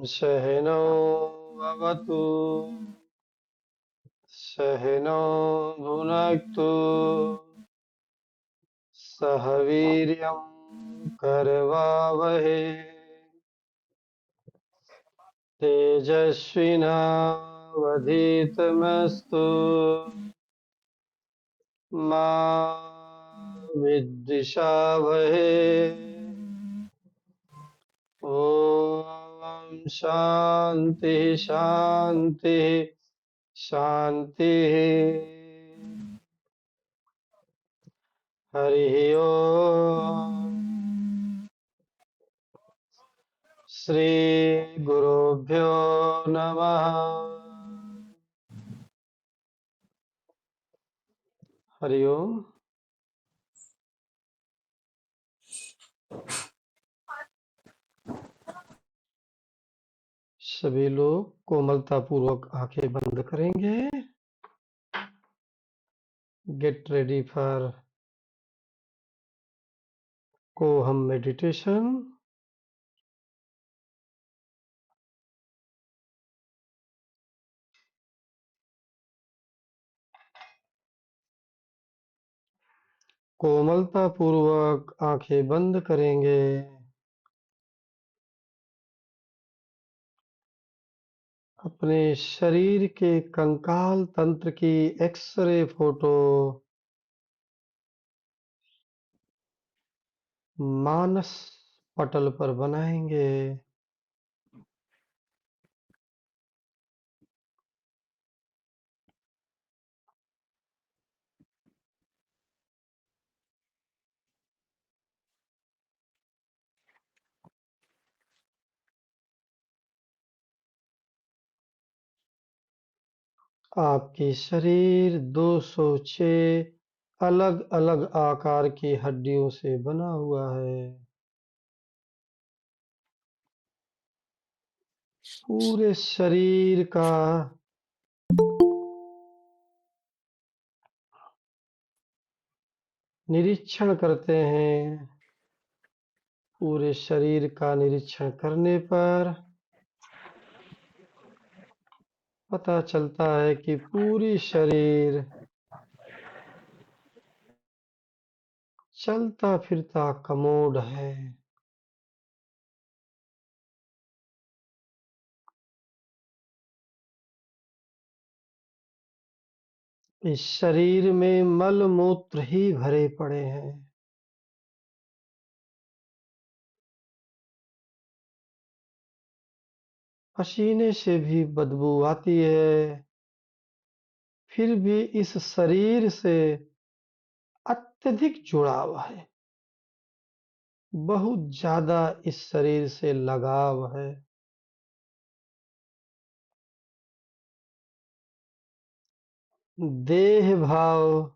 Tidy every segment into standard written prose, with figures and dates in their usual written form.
सहनौ भवतु सहनौ भुनक्तु सह वीर्यं करवावहै तेजस्विनावधीतमस्तु मा विद्विषावहै। ॐ शान्ति शान्ति शान्तिः। हरिः ओम्। श्रीगुरुभ्यो नमः। हरि ओम। सभी लोग कोमलता पूर्वक आंखें बंद करेंगे। गेट रेडी फॉर कोहम मेडिटेशन। कोमलता पूर्वक आंखें बंद करेंगे। अपने शरीर के कंकाल तंत्र की एक्सरे फोटो मानस पटल पर बनाएंगे। आपकी शरीर 206 अलग-अलग आकार की हड्डियों से बना हुआ है। पूरे शरीर का निरीक्षण करते हैं। पूरे शरीर का निरीक्षण करने पर पता चलता है कि पूरी शरीर चलता फिरता कमोड है। इस शरीर में मल मूत्र ही भरे पड़े हैं। पसीने से भी बदबू आती है, फिर भी इस शरीर से अत्यधिक जुड़ाव है। बहुत ज्यादा इस शरीर से लगाव है। देह भाव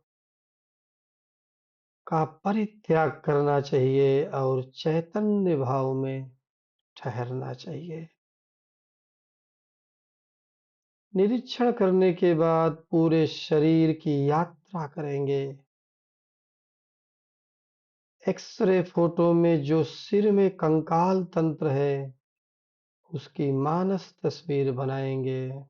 का परित्याग करना चाहिए और चैतन्य भाव में ठहरना चाहिए। निरीक्षण करने के बाद पूरे शरीर की यात्रा करेंगे। एक्सरे फोटो में जो सिर में कंकाल तंत्र है, उसकी मानस तस्वीर बनाएंगे।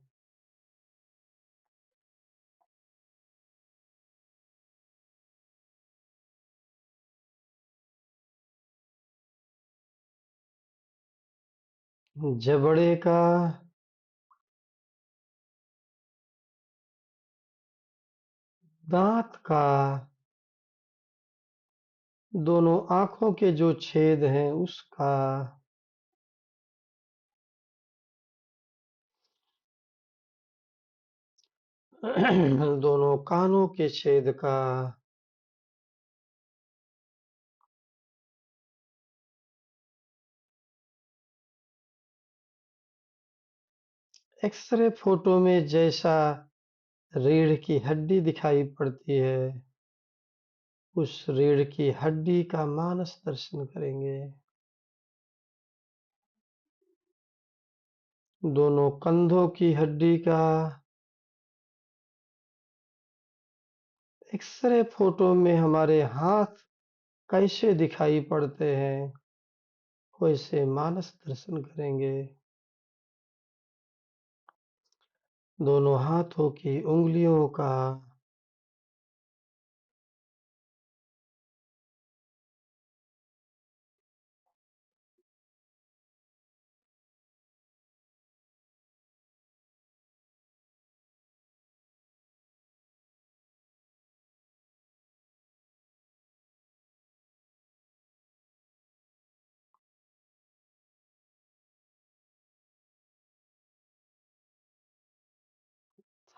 जबड़े का, दांत का, दोनों आंखों के जो छेद हैं उसका, दोनों कानों के छेद का, एक्सरे फोटो में जैसा रीढ़ की हड्डी दिखाई पड़ती है, उस रीढ़ की हड्डी का मानस दर्शन करेंगे। दोनों कंधों की हड्डी का, एक्सरे फोटो में हमारे हाथ कैसे दिखाई पड़ते हैं, वैसे मानस दर्शन करेंगे। दोनों हाथों की उंगलियों का,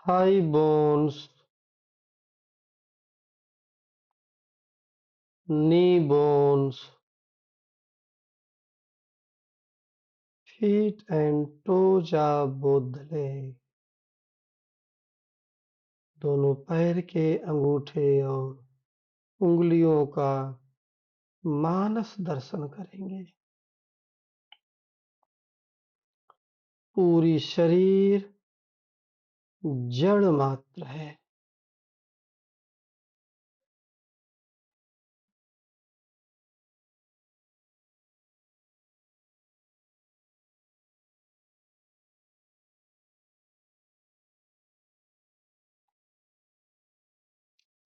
thigh bones, knee bones, feet and toes of both the leg, दोनों पैर के अंगूठे और उंगलियों का मानस दर्शन करेंगे। पूरी शरीर जड़ मात्र है।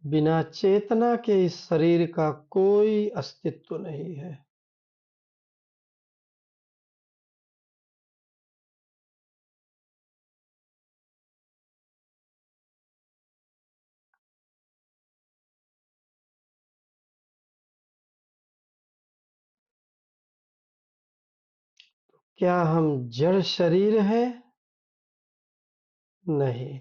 बिना चेतना के इस शरीर का कोई अस्तित्व नहीं है। क्या हम जड़ शरीर हैं? नहीं,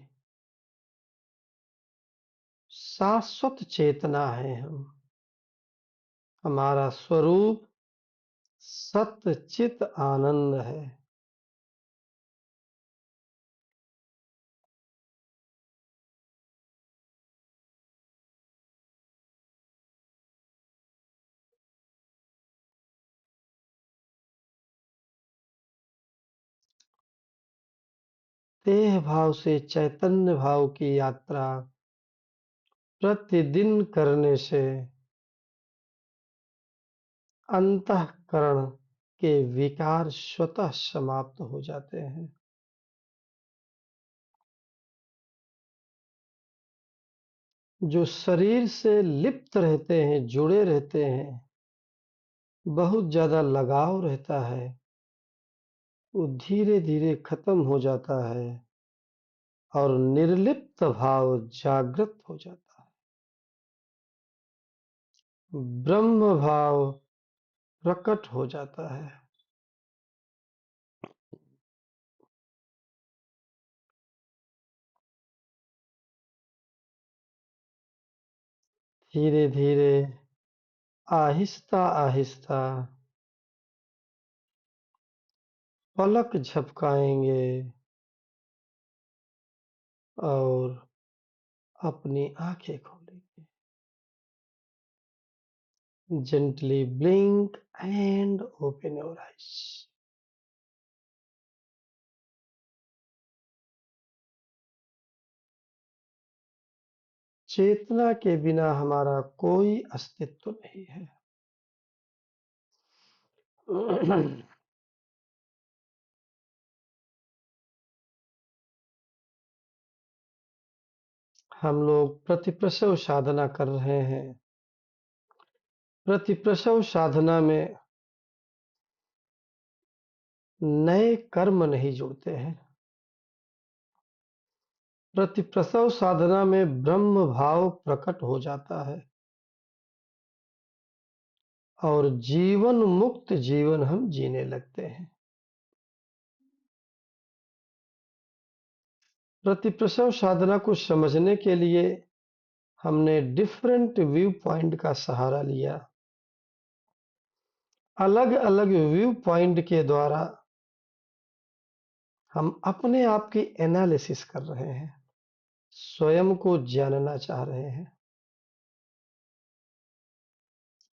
शाश्वत चेतना है हम। हमारा स्वरूप सत्य चित आनंद है। देह भाव से चैतन्य भाव की यात्रा प्रतिदिन करने से अंतःकरण के विकार स्वतः समाप्त हो जाते हैं। जो शरीर से लिप्त रहते हैं, जुड़े रहते हैं, बहुत ज्यादा लगाव रहता है, वो धीरे धीरे खत्म हो जाता है और निर्लिप्त भाव जागृत हो जाता है। ब्रह्म भाव प्रकट हो जाता है। धीरे धीरे, आहिस्ता आहिस्ता पलक झपकाएंगे और अपनी आंखें खोलेंगे। Gently blink and open your eyes. चेतना के बिना हमारा कोई अस्तित्व नहीं है। हम लोग प्रतिप्रसव साधना कर रहे हैं। प्रतिप्रसव साधना में नए कर्म नहीं जुड़ते हैं। प्रतिप्रसव साधना में ब्रह्म भाव प्रकट हो जाता है और जीवन मुक्त जीवन हम जीने लगते हैं। प्रतिप्रसव साधना को समझने के लिए हमने डिफरेंट व्यू पॉइंट का सहारा लिया। अलग अलग व्यू पॉइंट के द्वारा हम अपने आप की एनालिसिस कर रहे हैं, स्वयं को जानना चाह रहे हैं।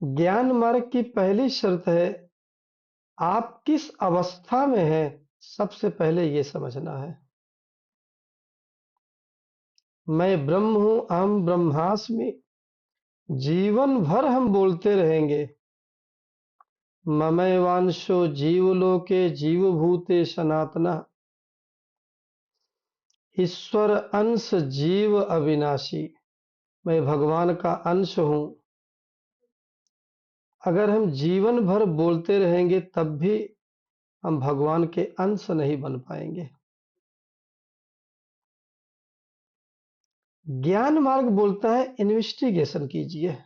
ज्ञान मार्ग की पहली शर्त है, आप किस अवस्था में हैं, सबसे पहले ये समझना है। मैं ब्रह्म हूं, अहम ब्रह्मास्मि, जीवन भर हम बोलते रहेंगे। ममैवांशो जीवलोके जीवभूते सनातनः। ईश्वर अंश जीव अविनाशी, मैं भगवान का अंश हूं। अगर हम जीवन भर बोलते रहेंगे तब भी हम भगवान के अंश नहीं बन पाएंगे। ज्ञान मार्ग बोलता है इन्वेस्टिगेशन कीजिए,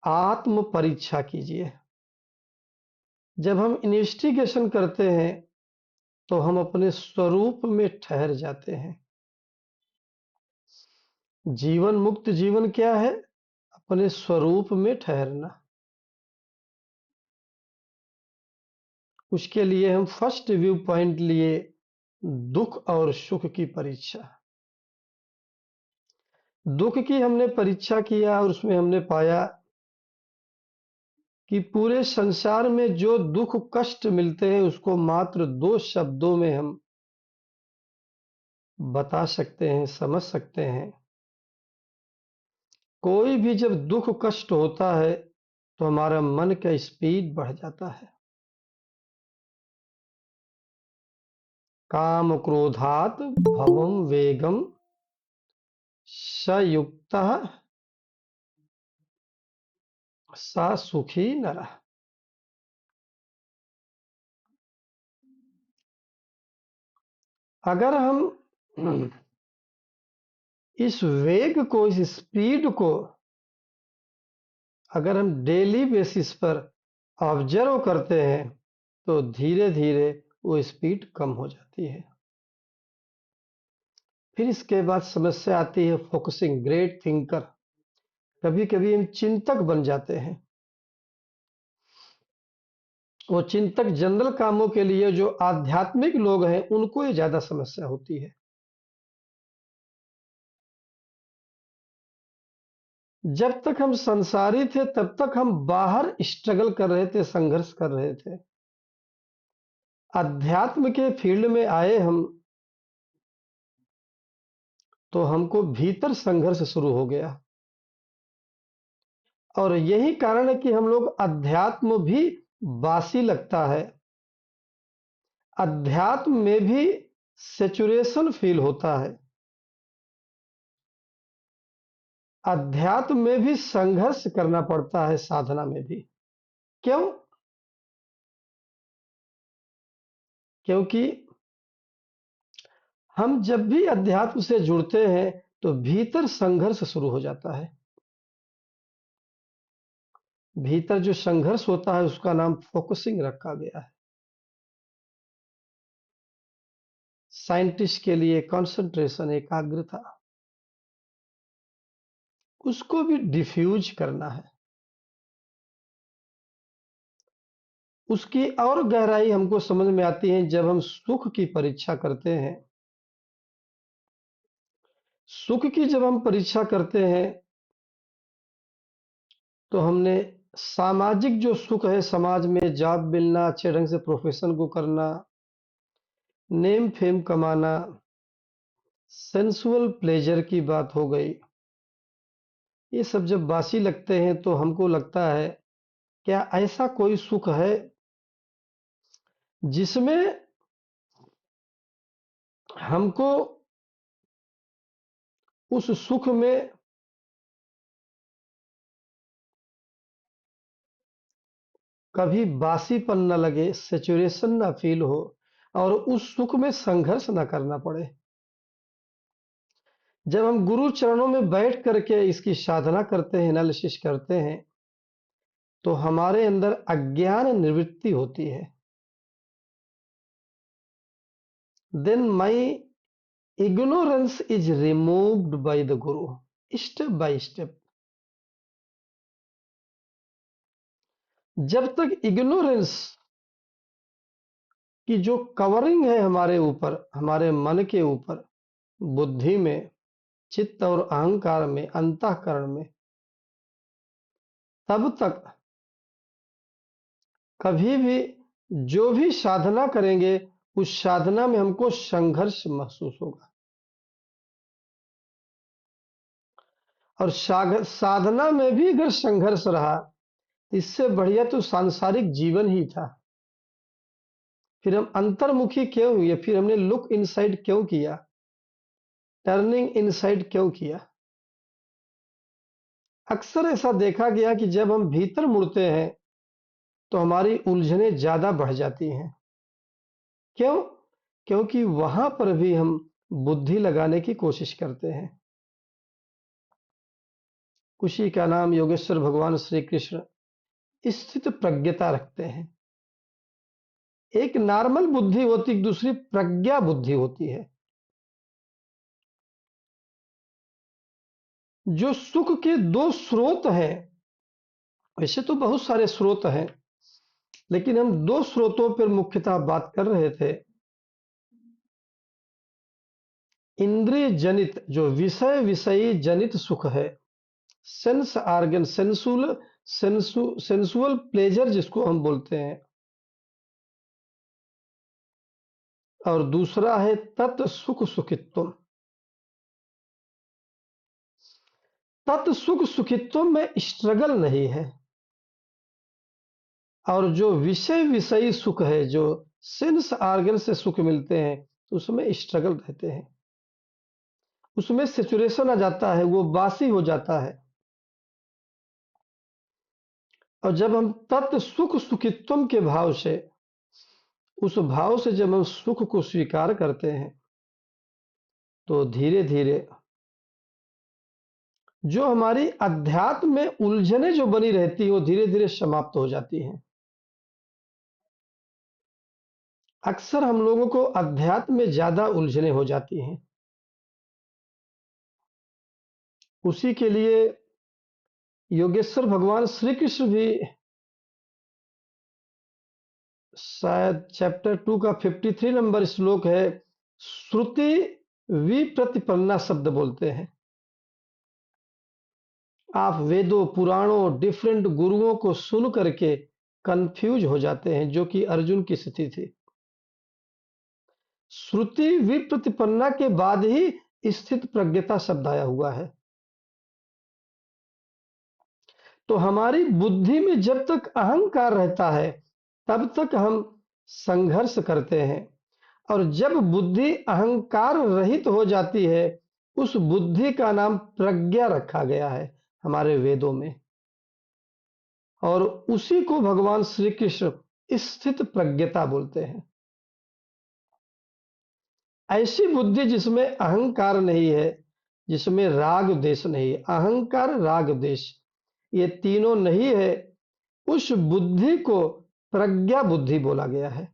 आत्म परीक्षा कीजिए। जब हम इन्वेस्टिगेशन करते हैं तो हम अपने स्वरूप में ठहर जाते हैं। जीवन मुक्त जीवन क्या है? अपने स्वरूप में ठहरना। उसके लिए हम फर्स्ट व्यू पॉइंट लिए दुख और सुख की परीक्षा। दुख की हमने परीक्षा किया और उसमें हमने पाया कि पूरे संसार में जो दुख कष्ट मिलते हैं उसको मात्र 2 शब्दों में हम बता सकते हैं, समझ सकते हैं। कोई भी जब दुख कष्ट होता है तो हमारा मन का स्पीड बढ़ जाता है। काम क्रोधात भवम वेगम सयुक्तः सा सुखी नरः। अगर हम इस वेग को, इस स्पीड को अगर हम डेली बेसिस पर ऑब्जर्व करते हैं तो धीरे धीरे वो स्पीड कम हो जाती है। फिर इसके बाद समस्या आती है फोकसिंग, ग्रेट थिंकर। कभी कभी हम चिंतक बन जाते हैं। वो चिंतक जनरल कामों के लिए जो आध्यात्मिक लोग हैं उनको ये ज्यादा समस्या होती है। जब तक हम संसारी थे तब तक हम बाहर स्ट्रगल कर रहे थे, संघर्ष कर रहे थे। अध्यात्म के फील्ड में आए हम तो हमको भीतर संघर्ष शुरू हो गया। और यही कारण है कि हम लोग अध्यात्म भी बासी लगता है। अध्यात्म में भी सेचुरेशन फील होता है। अध्यात्म में भी संघर्ष करना पड़ता है, साधना में भी। क्यों? क्योंकि हम जब भी अध्यात्म से जुड़ते हैं तो भीतर संघर्ष शुरू हो जाता है। भीतर जो संघर्ष होता है उसका नाम फोकसिंग रखा गया है। साइंटिस्ट के लिए कंसंट्रेशन, एकाग्रता, उसको भी डिफ्यूज करना है। उसकी और गहराई हमको समझ में आती है जब हम सुख की परीक्षा करते हैं। सुख की जब हम परीक्षा करते हैं तो हमने सामाजिक जो सुख है, समाज में जॉब मिलना, अच्छे ढंग से प्रोफेशन को करना, नेम फेम कमाना, सेंसुअल प्लेजर की बात हो गई। ये सब जब बासी लगते हैं तो हमको लगता है क्या ऐसा कोई सुख है जिसमें हमको उस सुख में कभी बासीपन न लगे, सेचुरेशन ना फील हो और उस सुख में संघर्ष ना करना पड़े। जब हम गुरु चरणों में बैठ करके इसकी साधना करते हैं, एनालिसिस करते हैं, तो हमारे अंदर अज्ञान निवृत्ति होती है। Then my ignorance is removed by the guru, step by step. जब तक इग्नोरेंस की जो कवरिंग है हमारे ऊपर, हमारे मन के ऊपर, बुद्धि में, चित्त और अहंकार में, अंतःकरण में, तब तक कभी भी जो भी साधना करेंगे उस साधना में हमको संघर्ष महसूस होगा। और साधना में भी अगर संघर्ष रहा, इससे बढ़िया तो सांसारिक जीवन ही था। फिर हम अंतर्मुखी क्यों हुए, फिर हमने लुक इनसाइड क्यों किया, टर्निंग इनसाइड क्यों किया। अक्सर ऐसा देखा गया कि जब हम भीतर मुड़ते हैं तो हमारी उलझनें ज्यादा बढ़ जाती हैं। क्यों? क्योंकि वहां पर भी हम बुद्धि लगाने की कोशिश करते हैं। उसी का नाम योगेश्वर भगवान श्री कृष्ण स्थित प्रज्ञता रखते हैं। एक नॉर्मल बुद्धि होती, दूसरी प्रज्ञा बुद्धि होती है। जो सुख के दो स्रोत हैं, वैसे तो बहुत सारे स्रोत हैं, लेकिन हम दो स्रोतों पर मुख्यतः बात कर रहे थे। इंद्रिय जनित जो विषय विषयी जनित सुख है, सेंस आर्गन, सेंसुअल प्लेजर जिसको हम बोलते हैं, और दूसरा है तत् सुख सुखित्व। तत् सुख सुखित्व में स्ट्रगल नहीं है, और जो विषय विषयी सुख है, जो सेंस आर्गन से सुख मिलते हैं, उसमें स्ट्रगल रहते हैं, उसमें सिचुएशन आ जाता है, वो बासी हो जाता है। और जब हम तत् सुख सुखित्व के भाव से, उस भाव से जब हम सुख को स्वीकार करते हैं, तो धीरे धीरे जो हमारी अध्यात्म में उलझने जो बनी रहती है, वो धीरे धीरे समाप्त हो जाती हैं। अक्सर हम लोगों को अध्यात्म में ज्यादा उलझने हो जाती हैं। उसी के लिए योगेश्वर भगवान श्री कृष्ण भी शायद चैप्टर 2 का 53 नंबर श्लोक है, श्रुति विप्रतिपन्ना शब्द बोलते हैं। आप वेदों पुराणों डिफरेंट गुरुओं को सुन करके कंफ्यूज हो जाते हैं, जो कि अर्जुन की स्थिति थी। श्रुति विप्रतिपन्ना के बाद ही स्थित प्रज्ञता शब्द आया हुआ है। तो हमारी बुद्धि में जब तक अहंकार रहता है, तब तक हम संघर्ष करते हैं, और जब बुद्धि अहंकार रहित हो जाती है, उस बुद्धि का नाम प्रज्ञा रखा गया है हमारे वेदों में, और उसी को भगवान श्री कृष्ण स्थित प्रज्ञता बोलते हैं। ऐसी बुद्धि जिसमें अहंकार नहीं है, जिसमें राग द्वेष नहीं है, अहंकार राग द्वेष ये तीनों नहीं है, उस बुद्धि को प्रज्ञा बुद्धि बोला गया है।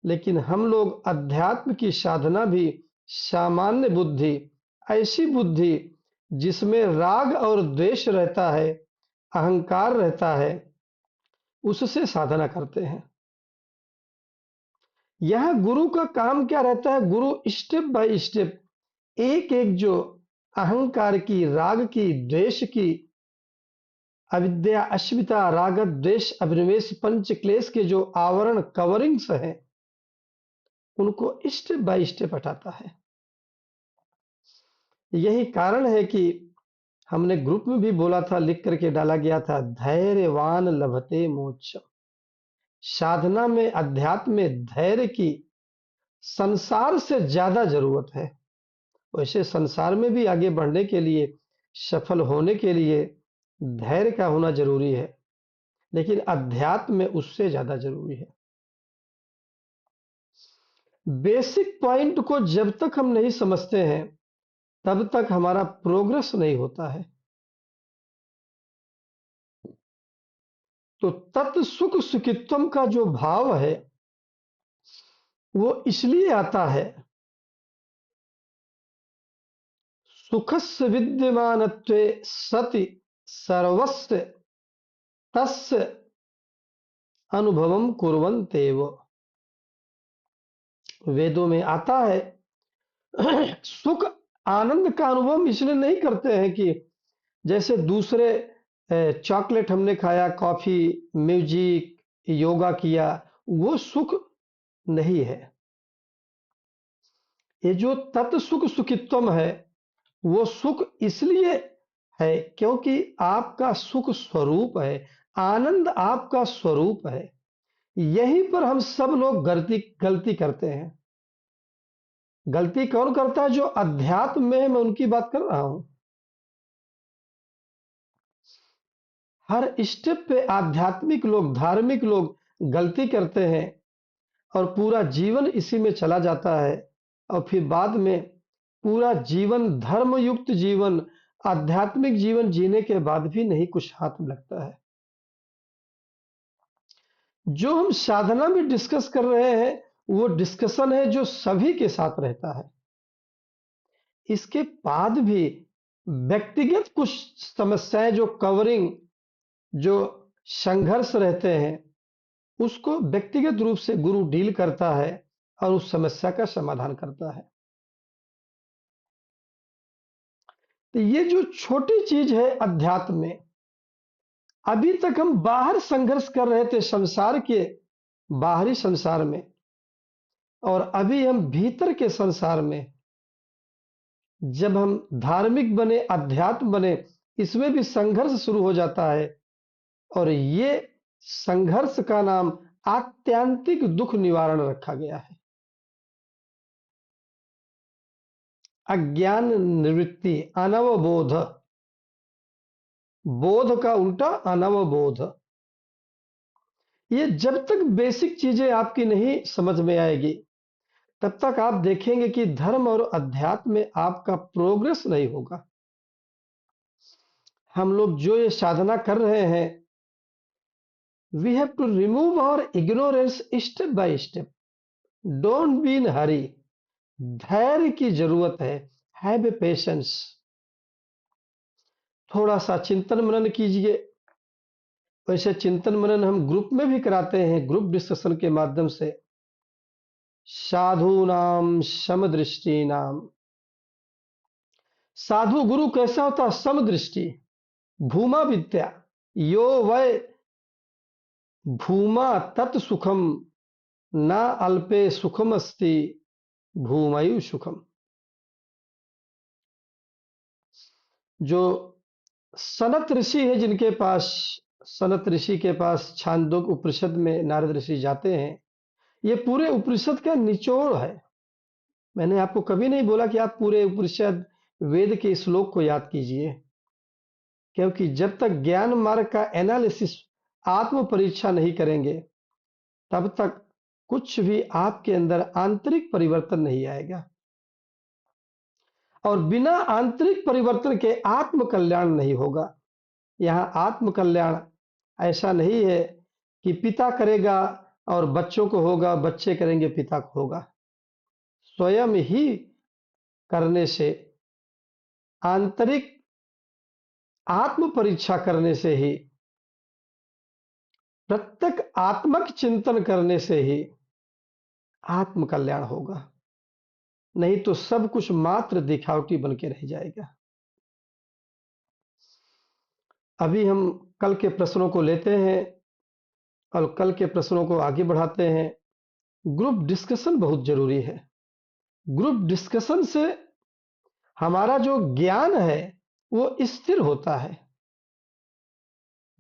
लेकिन हम लोग अध्यात्म की साधना भी सामान्य बुद्धि, ऐसी बुद्धि जिसमें राग और द्वेष रहता है, अहंकार रहता है, उससे साधना करते हैं। यह गुरु का काम क्या रहता है? गुरु स्टेप बाय स्टेप एक एक जो अहंकार की, राग की, द्वेष की, अविद्या अस्मिता राग द्वेष अभिनिवेश पंच क्लेश के जो आवरण कवरिंग्स हैं, उनको स्टेप बाय स्टेप हटाता है। यही कारण है कि हमने ग्रुप में भी बोला था, लिख करके डाला गया था, धैर्यवान लभते मोक्ष। साधना में, अध्यात्म में धैर्य की संसार से ज्यादा जरूरत है। वैसे संसार में भी आगे बढ़ने के लिए, सफल होने के लिए धैर्य का होना जरूरी है, लेकिन अध्यात्म में उससे ज्यादा जरूरी है। बेसिक पॉइंट को जब तक हम नहीं समझते हैं, तब तक हमारा प्रोग्रेस नहीं होता है। तो तत् सुख सुखित्व का जो भाव है, वो इसलिए आता है, सुखस्य विद्यमानत्वे सति सर्वस्य तस्य अनुभवम कुर्वन्तेव। वेदों में आता है, सुख आनंद का अनुभव हम इसलिए नहीं करते हैं कि जैसे दूसरे चॉकलेट हमने खाया, कॉफी, म्यूजिक, योगा किया, वो सुख नहीं है। ये जो तत् सुख सुखित्व है, वो सुख इसलिए है क्योंकि आपका सुख स्वरूप है, आनंद आपका स्वरूप है। यहीं पर हम सब लोग गलती गलती करते हैं। गलती कौन करता है? जो अध्यात्म में है, मैं उनकी बात कर रहा हूं। हर स्टेप पे आध्यात्मिक लोग, धार्मिक लोग गलती करते हैं और पूरा जीवन इसी में चला जाता है, और फिर बाद में पूरा जीवन, धर्मयुक्त जीवन, आध्यात्मिक जीवन जीने के बाद भी नहीं कुछ हाथ में लगता है। जो हम साधना में डिस्कस कर रहे हैं, वो डिस्कशन है जो सभी के साथ रहता है। इसके बाद भी व्यक्तिगत कुछ समस्याएं, जो कवरिंग, जो संघर्ष रहते हैं, उसको व्यक्तिगत रूप से गुरु डील करता है और उस समस्या का समाधान करता है। तो ये जो छोटी चीज है अध्यात्म में, अभी तक हम बाहर संघर्ष कर रहे थे संसार के, बाहरी संसार में, और अभी हम भीतर के संसार में, जब हम धार्मिक बने, अध्यात्म बने, इसमें भी संघर्ष शुरू हो जाता है। और ये संघर्ष का नाम आत्यांतिक दुख निवारण रखा गया है। अज्ञान निवृत्ति, अनवबोध, बोध का उल्टा अनवबोध। ये जब तक बेसिक चीजें आपकी नहीं समझ में आएगी, तब तक आप देखेंगे कि धर्म और अध्यात्म में आपका प्रोग्रेस नहीं होगा। हम लोग जो ये साधना कर रहे हैं, we have to remove our ignorance step by step. Don't be in hurry. धैर्य की जरूरत है। Have a patience. थोड़ा सा चिंतन मनन कीजिए। वैसे चिंतन मनन हम ग्रुप में भी कराते हैं, ग्रुप डिस्कशन के माध्यम से। साधु नाम समदृष्टि नाम। साधु गुरु कैसा होता है? समदृष्टि। भूमा विद्या, यो वै भूमा तत् सुखम, न अल्पे सुखम अस्ति भूमयु सुखम। जो सनत ऋषि है, जिनके पास, सनत ऋषि के पास छांदोग्य उपनिषद में नारद ऋषि जाते हैं। ये पूरे उपनिषद का निचोड़ है। मैंने आपको कभी नहीं बोला कि आप पूरे उपनिषद, वेद के श्लोक को याद कीजिए, क्योंकि जब तक ज्ञान मार्ग का एनालिसिस, आत्म परीक्षा नहीं करेंगे, तब तक कुछ भी आपके अंदर आंतरिक परिवर्तन नहीं आएगा। और बिना आंतरिक परिवर्तन के आत्म कल्याण नहीं होगा। यहाँ आत्म कल्याण ऐसा नहीं है कि पिता करेगा और बच्चों को होगा, बच्चे करेंगे पिता को होगा। स्वयं ही करने से, आंतरिक आत्म परीक्षा करने से ही, प्रत्येक आत्मक चिंतन करने से ही आत्म कल्याण होगा। नहीं तो सब कुछ मात्र दिखावटी बन के रह जाएगा। अभी हम कल के प्रश्नों को लेते हैं और कल के प्रश्नों को आगे बढ़ाते हैं। ग्रुप डिस्कशन बहुत जरूरी है। ग्रुप डिस्कशन से हमारा जो ज्ञान है वो स्थिर होता है।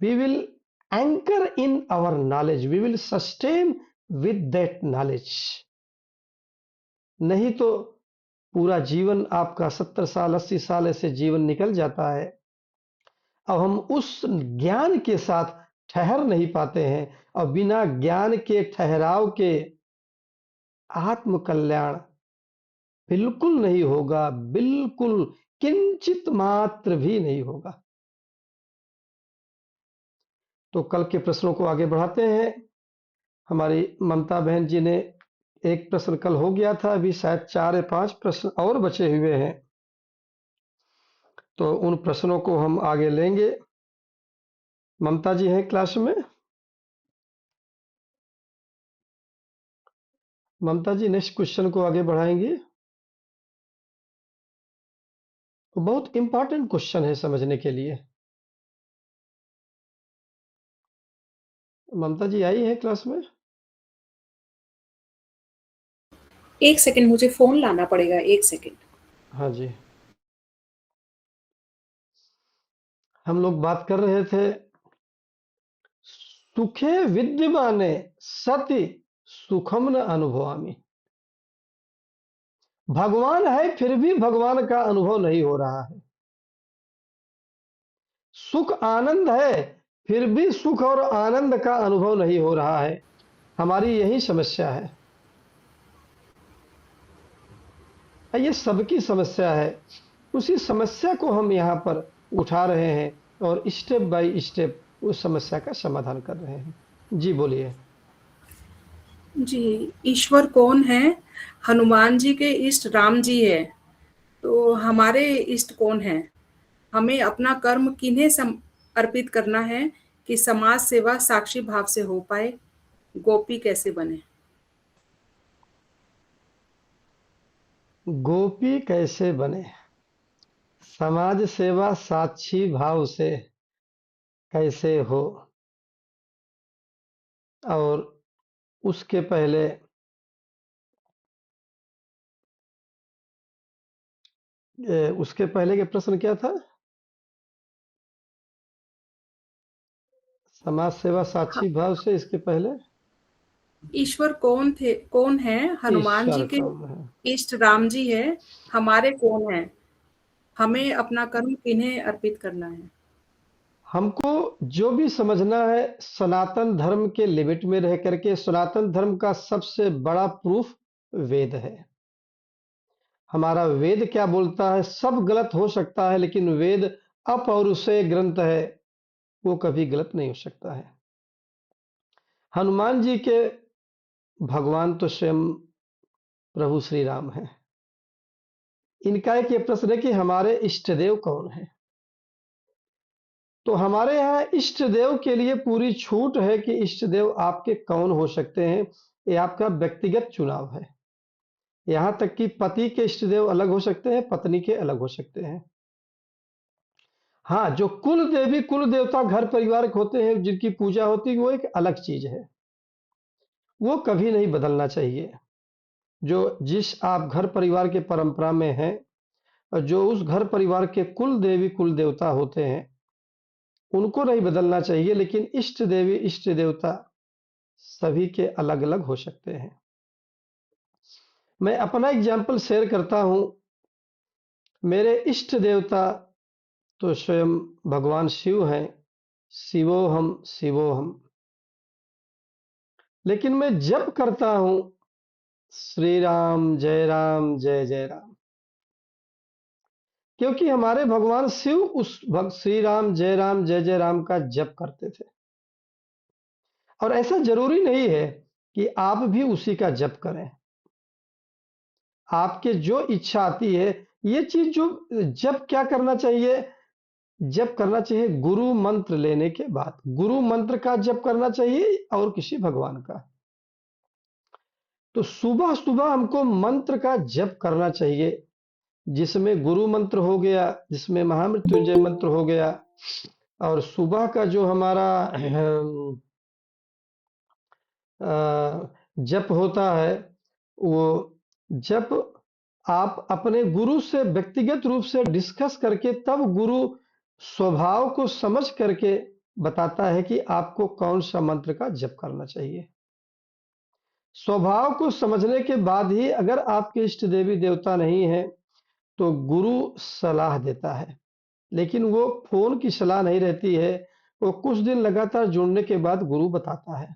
We will anchor in our knowledge, we will sustain with that knowledge. नहीं तो पूरा जीवन आपका 70 साल 80 साल ऐसे जीवन निकल जाता है। अब हम उस ज्ञान के साथ ठहर नहीं पाते हैं, और बिना ज्ञान के ठहराव के आत्म कल्याण बिल्कुल नहीं होगा। बिल्कुल किंचित मात्र भी नहीं होगा। तो कल के प्रश्नों को आगे बढ़ाते हैं। हमारी ममता बहन जी ने एक प्रश्न कल हो गया था, अभी शायद 4 या 5 प्रश्न और बचे हुए हैं, तो उन प्रश्नों को हम आगे लेंगे। ममता जी हैं क्लास में? ममता जी नेक्स्ट क्वेश्चन को आगे बढ़ाएंगी। तो बहुत इंपॉर्टेंट क्वेश्चन है समझने के लिए। ममता जी आई है क्लास में? एक सेकंड, मुझे फोन लाना पड़ेगा, एक सेकंड। हाँ जी। हम लोग बात कर रहे थे सुखे विद्यमाने सति सुखम न अनुभवामि। भगवान है फिर भी भगवान का अनुभव नहीं हो रहा है। सुख आनंद है फिर भी सुख और आनंद का अनुभव नहीं हो रहा है। हमारी यही समस्या है। ये सबकी समस्या है। उसी समस्या को हम यहाँ पर उठा रहे हैं और स्टेप बाय स्टेप उस समस्या का समाधान कर रहे हैं। जी बोलिए। जी, ईश्वर कौन है? हनुमान जी के इष्ट राम जी है। तो हमारे इष्ट कौन है? हमें अपना कर्म किन्हें अर्पित करना है कि समाज सेवा साक्षी भाव से हो पाए? गोपी कैसे बने? गोपी कैसे बने? समाज सेवा साक्षी भाव से कैसे हो? और उसके पहले उसके पहले के प्रश्न क्या था? समाज सेवा हाँ, साक्षी भाव से इसके पहले ईश्वर कौन है? हनुमान जी ईश्वर के कौन है? इष्ट राम जी है। हमारे कौन है? हमें अपना कर्म किन्हें अर्पित करना है? हमको जो भी समझना है सनातन धर्म के लिमिट में रह करके। सनातन धर्म का सबसे बड़ा प्रूफ वेद है। हमारा वेद क्या बोलता है? सब गलत हो सकता है लेकिन वेद अपौरुषेय ग्रंथ है, वो कभी गलत नहीं हो सकता है। हनुमान जी के भगवान तो स्वयं प्रभु श्री राम है। इनका एक ये प्रश्न है कि हमारे इष्ट देव कौन है? तो हमारे यहाँ इष्ट देव के लिए पूरी छूट है कि इष्ट देव आपके कौन हो सकते हैं। ये आपका व्यक्तिगत चुनाव है। यहाँ तक कि पति के इष्ट देव अलग हो सकते हैं, पत्नी के अलग हो सकते हैं। हाँ, जो कुल देवी कुल देवता घर परिवार के होते हैं जिनकी पूजा होती है वो एक अलग चीज है, वो कभी नहीं बदलना चाहिए। जो जिस आप घर परिवार के परंपरा में हैं और जो उस घर परिवार के कुल देवी कुल देवता होते हैं उनको नहीं बदलना चाहिए, लेकिन इष्ट देवी इष्ट देवता सभी के अलग अलग हो सकते हैं। मैं अपना एग्जाम्पल शेयर करता हूं। मेरे इष्ट देवता तो स्वयं भगवान शिव हैं। शिवोहम शिवोहम। लेकिन मैं जप करता हूं श्री राम जय जय राम। क्योंकि हमारे भगवान शिव उस श्री राम जय जय राम का जप करते थे। और ऐसा जरूरी नहीं है कि आप भी उसी का जप करें। आपके जो इच्छा आती है ये चीज जो जप क्या करना चाहिए? जप करना चाहिए गुरु मंत्र लेने के बाद। गुरु मंत्र का जप करना चाहिए और किसी भगवान का। तो सुबह सुबह हमको मंत्र का जप करना चाहिए, जिसमें गुरु मंत्र हो गया, जिसमें महामृत्युंजय मंत्र हो गया। और सुबह का जो हमारा जप होता है वो जप आप अपने गुरु से व्यक्तिगत रूप से डिस्कस करके तब गुरु स्वभाव को समझ करके बताता है कि आपको कौन सा मंत्र का जप करना चाहिए। स्वभाव को समझने के बाद ही अगर आपके इष्ट देवी देवता नहीं है तो गुरु सलाह देता है, लेकिन वो फोन की सलाह नहीं रहती है। वो कुछ दिन लगातार जुड़ने के बाद गुरु बताता है।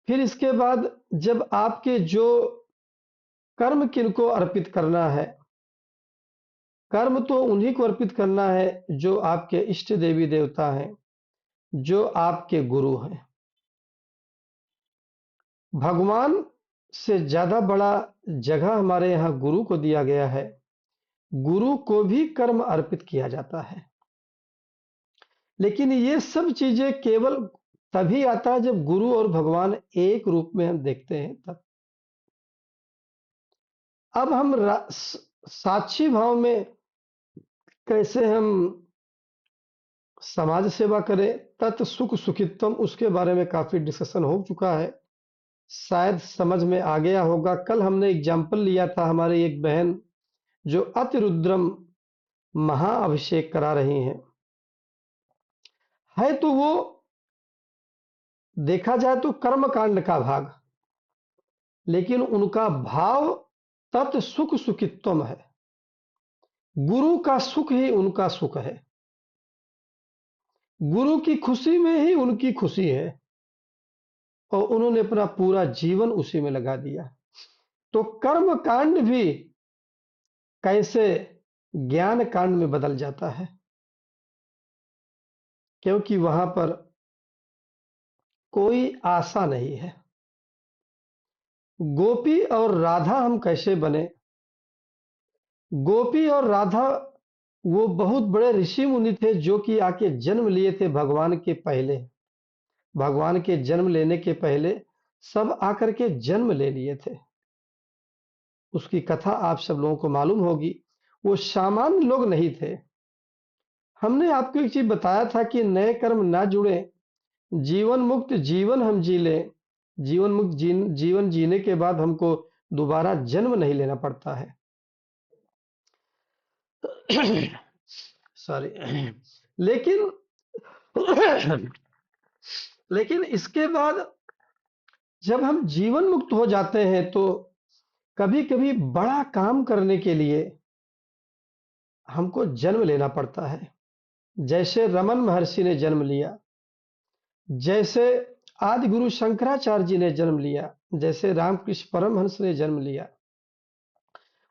फिर इसके बाद जब आपके जो कर्म किनको अर्पित करना है, कर्म तो उन्हीं को अर्पित करना है जो आपके इष्ट देवी देवता हैं, जो आपके गुरु हैं। भगवान से ज्यादा बड़ा जगह हमारे यहाँ गुरु को दिया गया है। गुरु को भी कर्म अर्पित किया जाता है, लेकिन ये सब चीजें केवल तभी आता है जब गुरु और भगवान एक रूप में हम देखते हैं तब। अब हम साक्षी भाव में कैसे हम समाज सेवा करें, तत् सुख सुखित्वम, उसके बारे में काफी डिस्कशन हो चुका है। शायद समझ में आ गया होगा। कल हमने एग्जाम्पल लिया था हमारी एक बहन जो अतिरुद्रम महाअभिषेक करा रही हैं। है तो वो देखा जाए तो कर्म कांड का भाग, लेकिन उनका भाव तत् सुख सुखित्वम है। गुरु का सुख ही उनका सुख है, गुरु की खुशी में ही उनकी खुशी है, और उन्होंने अपना पूरा जीवन उसी में लगा दिया। तो कर्म कांड भी कैसे ज्ञान कांड में बदल जाता है, क्योंकि वहां पर कोई आशा नहीं है। गोपी और राधा हम कैसे बने? गोपी और राधा वो बहुत बड़े ऋषि मुनि थे जो कि आके जन्म लिए थे भगवान के पहले। भगवान के जन्म लेने के पहले सब आकर के जन्म ले लिए थे। उसकी कथा आप सब लोगों को मालूम होगी। वो सामान्य लोग नहीं थे। हमने आपको एक चीज बताया था कि नए कर्म ना जुड़े, जीवन मुक्त जीवन हम जी लें। जीवन मुक्त जीवन जीने के बाद हमको दोबारा जन्म नहीं लेना पड़ता है। सॉरी। लेकिन लेकिन इसके बाद जब हम जीवन मुक्त हो जाते हैं तो कभी कभी बड़ा काम करने के लिए हमको जन्म लेना पड़ता है। जैसे रमन महर्षि ने जन्म लिया, जैसे आदि गुरु शंकराचार्य जी ने जन्म लिया, जैसे रामकृष्ण परमहंस ने जन्म लिया,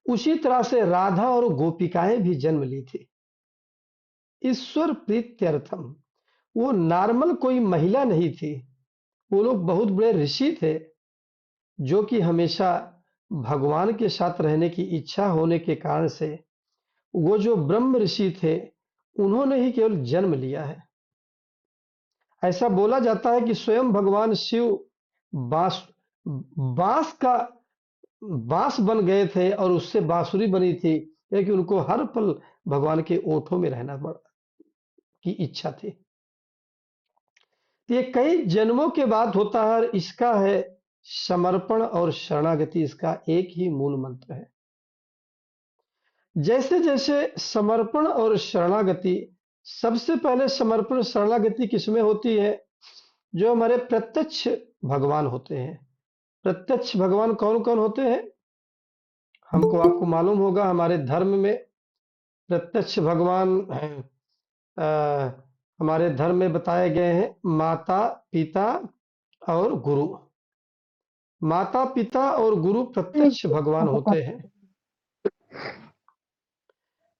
उसी तरह से राधा और गोपिकाएं भी जन्म ली थी। ईश्वर प्रीत्यर्थम। वो नॉर्मल कोई महिला नहीं थी, वो लोग बहुत बड़े ऋषि थे जो कि हमेशा भगवान के साथ रहने की इच्छा होने के कारण से वो जो ब्रह्म ऋषि थे उन्होंने ही केवल जन्म लिया है। ऐसा बोला जाता है कि स्वयं भगवान शिव बांस बांस का बांस बन गए थे और उससे बांसुरी बनी थी, क्योंकि उनको हर पल भगवान के ओठों में रहना की इच्छा थी। ये कई जन्मों के बाद होता है और इसका है समर्पण और शरणागति, इसका एक ही मूल मंत्र है। जैसे जैसे समर्पण और शरणागति, सबसे पहले समर्पण शरणागति किसमें होती है? जो हमारे प्रत्यक्ष भगवान होते हैं। प्रत्यक्ष भगवान कौन कौन होते हैं? हमको आपको मालूम होगा हमारे धर्म में प्रत्यक्ष भगवान हमारे धर्म में बताए गए हैं माता पिता और गुरु। माता पिता और गुरु प्रत्यक्ष भगवान होते हैं।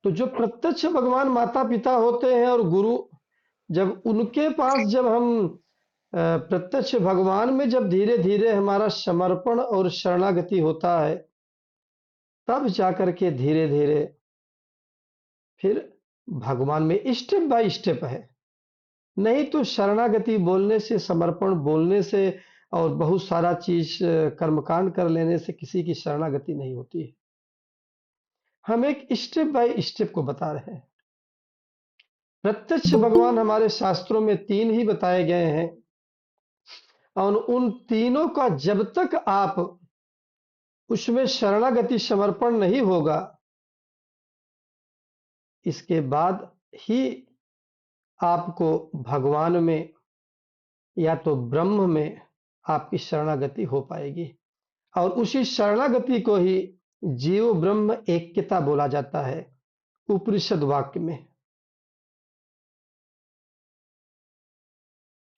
तो जो प्रत्यक्ष भगवान माता पिता होते हैं और गुरु, जब उनके पास जब हम प्रत्यक्ष भगवान में जब धीरे धीरे हमारा समर्पण और शरणागति होता है, तब जाकर के धीरे धीरे फिर भगवान में स्टेप बाय स्टेप है। नहीं तो शरणागति बोलने से, समर्पण बोलने से और बहुत सारा चीज कर्मकांड कर लेने से किसी की शरणागति नहीं होती है। हम एक स्टेप बाय स्टेप को बता रहे हैं। प्रत्यक्ष भगवान हमारे शास्त्रों में 3 ही बताए गए हैं, और उन तीनों का जब तक आप उसमें शरणागति समर्पण नहीं होगा, इसके बाद ही आपको भगवान में या तो ब्रह्म में आपकी शरणागति हो पाएगी। और उसी शरणागति को ही जीव ब्रह्म ऐक्यता बोला जाता है उपनिषद वाक्य में।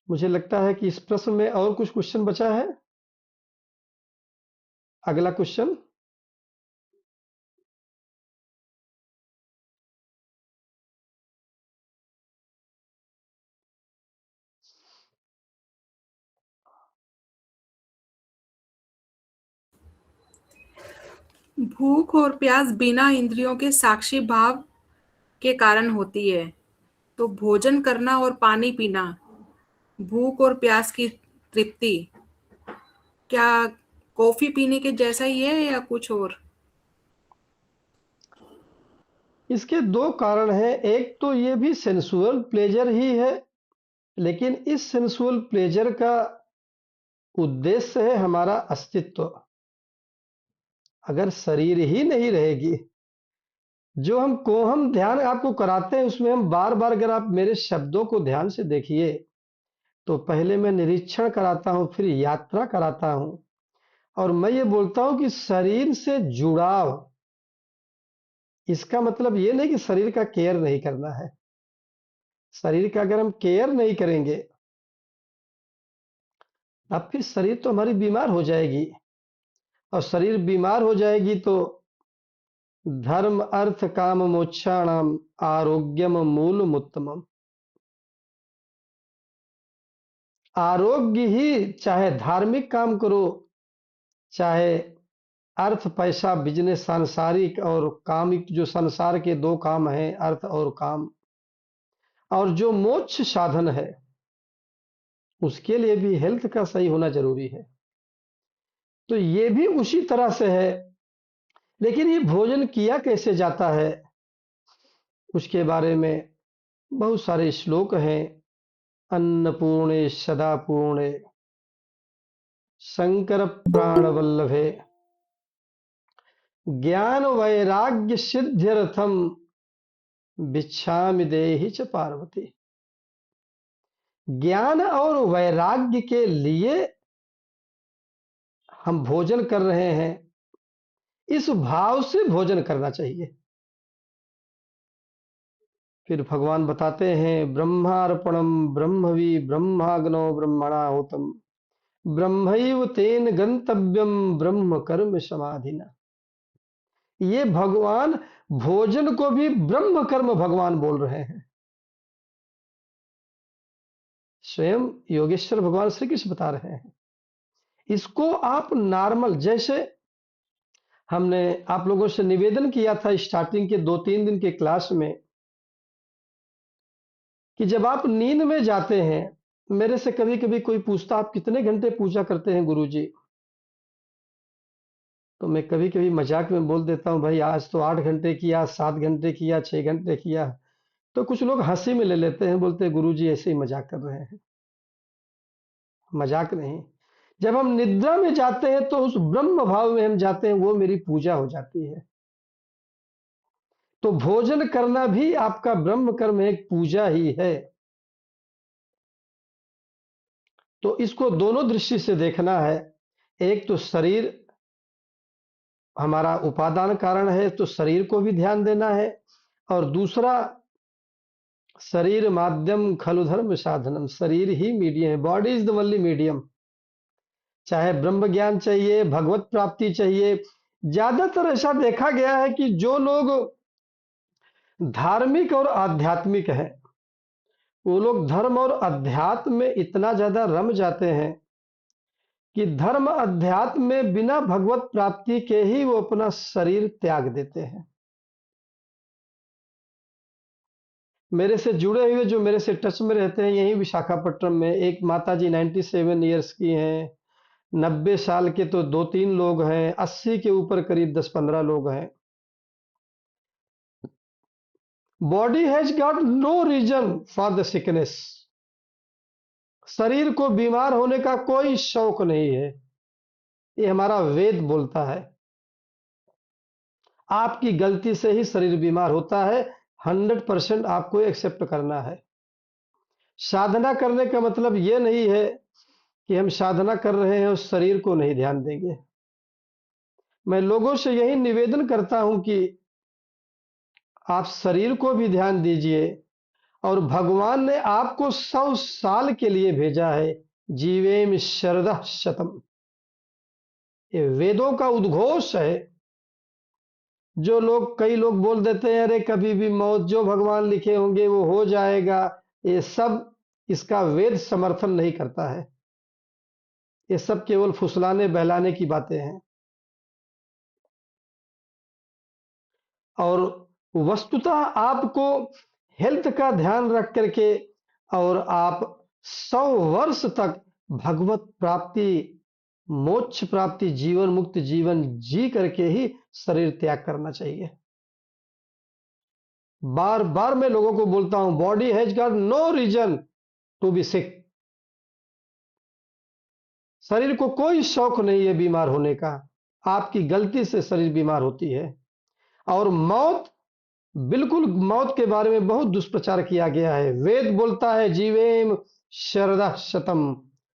मुझे लगता है कि इस प्रश्न में और कुछ क्वेश्चन बचा है। अगला क्वेश्चन। भूख और प्यास बिना इंद्रियों के साक्षी भाव के कारण होती है। तो भोजन करना और पानी पीना, भूख और प्यास की तृप्ति, क्या कॉफी पीने के जैसा ही है या कुछ और? इसके 2 कारण हैं। एक तो ये भी सेंसुअल प्लेजर ही है, लेकिन इस सेंसुअल प्लेजर का उद्देश्य है हमारा अस्तित्व। अगर शरीर ही नहीं रहेगी, जो हम ध्यान आपको कराते हैं उसमें हम बार बार, अगर आप मेरे शब्दों को ध्यान से देखिए, तो पहले मैं निरीक्षण कराता हूं, फिर यात्रा कराता हूं, और मैं ये बोलता हूं कि शरीर से जुड़ाव, इसका मतलब ये नहीं कि शरीर का केयर नहीं करना है। शरीर का अगर हम केयर नहीं करेंगे, अब फिर शरीर तो हमारी बीमार हो जाएगी, और शरीर बीमार हो जाएगी तो धर्म अर्थ काम मोक्षाणाम आरोग्यम मूलम उत्तमम। आरोग्य ही, चाहे धार्मिक काम करो, चाहे अर्थ पैसा बिजनेस सांसारिक और कामिक, जो संसार के दो काम हैं, अर्थ और काम, और जो मोक्ष साधन है, उसके लिए भी हेल्थ का सही होना जरूरी है। तो ये भी उसी तरह से है, लेकिन ये भोजन किया कैसे जाता है, उसके बारे में बहुत सारे श्लोक हैं। अन्नपूर्णे सदा पूर्णे शंकर प्राण वल्लभे ज्ञान वैराग्य सिद्ध्यर्थम भिक्षामि देहि च पार्वती। ज्ञान और वैराग्य के लिए हम भोजन कर रहे हैं, इस भाव से भोजन करना चाहिए। फिर भगवान बताते हैं, ब्रह्मार्पणम ब्रह्मवि ब्रह्माग्नो ब्रह्मणाहुतम ब्रह्मैव तेन गंतव्यम ब्रह्म कर्म समाधिना। ये भगवान भोजन को भी ब्रह्म कर्म भगवान बोल रहे हैं। स्वयं योगेश्वर भगवान श्री कृष्ण बता रहे हैं। इसको आप नॉर्मल, जैसे हमने आप लोगों से निवेदन किया था स्टार्टिंग के 2-3 दिन के क्लास में, कि जब आप नींद में जाते हैं, मेरे से कभी कभी कोई पूछता आप कितने घंटे पूजा करते हैं गुरुजी, तो मैं कभी कभी मजाक में बोल देता हूं, भाई आज तो 8 घंटे किया, 7 घंटे किया, 6 घंटे किया। तो कुछ लोग हंसी में ले लेते हैं, बोलते हैं गुरुजी ऐसे ही मजाक कर रहे हैं। मजाक नहीं, जब हम निद्रा में जाते हैं तो उस ब्रह्म भाव में हम जाते हैं, वो मेरी पूजा हो जाती है। तो भोजन करना भी आपका ब्रह्म कर्म एक पूजा ही है। तो इसको दोनों दृष्टि से देखना है। एक तो शरीर हमारा उपादान कारण है, तो शरीर को भी ध्यान देना है, और दूसरा शरीर माध्यम खलु धर्म साधनम, शरीर ही मीडियम है, body is the only medium. चाहे ब्रह्म ज्ञान चाहिए, भगवत प्राप्ति चाहिए, ज्यादातर ऐसा देखा गया है कि जो लोग धार्मिक और आध्यात्मिक हैं, वो लोग धर्म और अध्यात्म में इतना ज्यादा रम जाते हैं कि धर्म अध्यात्म में बिना भगवत प्राप्ति के ही वो अपना शरीर त्याग देते हैं। मेरे से जुड़े हुए, जो मेरे से टच में रहते हैं, यहीं विशाखापट्टनम में एक माता जी 97 ईयर्स की हैं, 90 साल के तो 2-3 लोग हैं, 80 के ऊपर करीब 10-15 लोग हैं। Body has got no reason for the sickness. शरीर को बीमार होने का कोई शौक नहीं है, ये हमारा वेद बोलता है। आपकी गलती से ही शरीर बीमार होता है, 100% आपको एक्सेप्ट करना है। साधना करने का मतलब ये नहीं है कि हम साधना कर रहे हैं और शरीर को नहीं ध्यान देंगे। मैं लोगों से यही निवेदन करता हूं कि आप शरीर को भी ध्यान दीजिए, और भगवान ने आपको 100 साल के लिए भेजा है। जीवेम शरदः शतम, ये वेदों का उद्घोष है। जो लोग, कई लोग बोल देते हैं अरे कभी भी मौत, जो भगवान लिखे होंगे वो हो जाएगा, ये सब इसका वेद समर्थन नहीं करता है। ये सब केवल फुसलाने बहलाने की बातें हैं। और वस्तुतः आपको हेल्थ का ध्यान रख करके, और आप 100 वर्ष तक भगवत प्राप्ति, मोक्ष प्राप्ति, जीवन मुक्त जीवन जी करके ही शरीर त्याग करना चाहिए। बार बार मैं लोगों को बोलता हूं, body has got no reason to be sick. शरीर को कोई शौक नहीं है बीमार होने का, आपकी गलती से शरीर बीमार होती है। और मौत बिल्कुल मौत के बारे में बहुत दुष्प्रचार किया गया है। वेद बोलता है जीवेम शरदा शतम,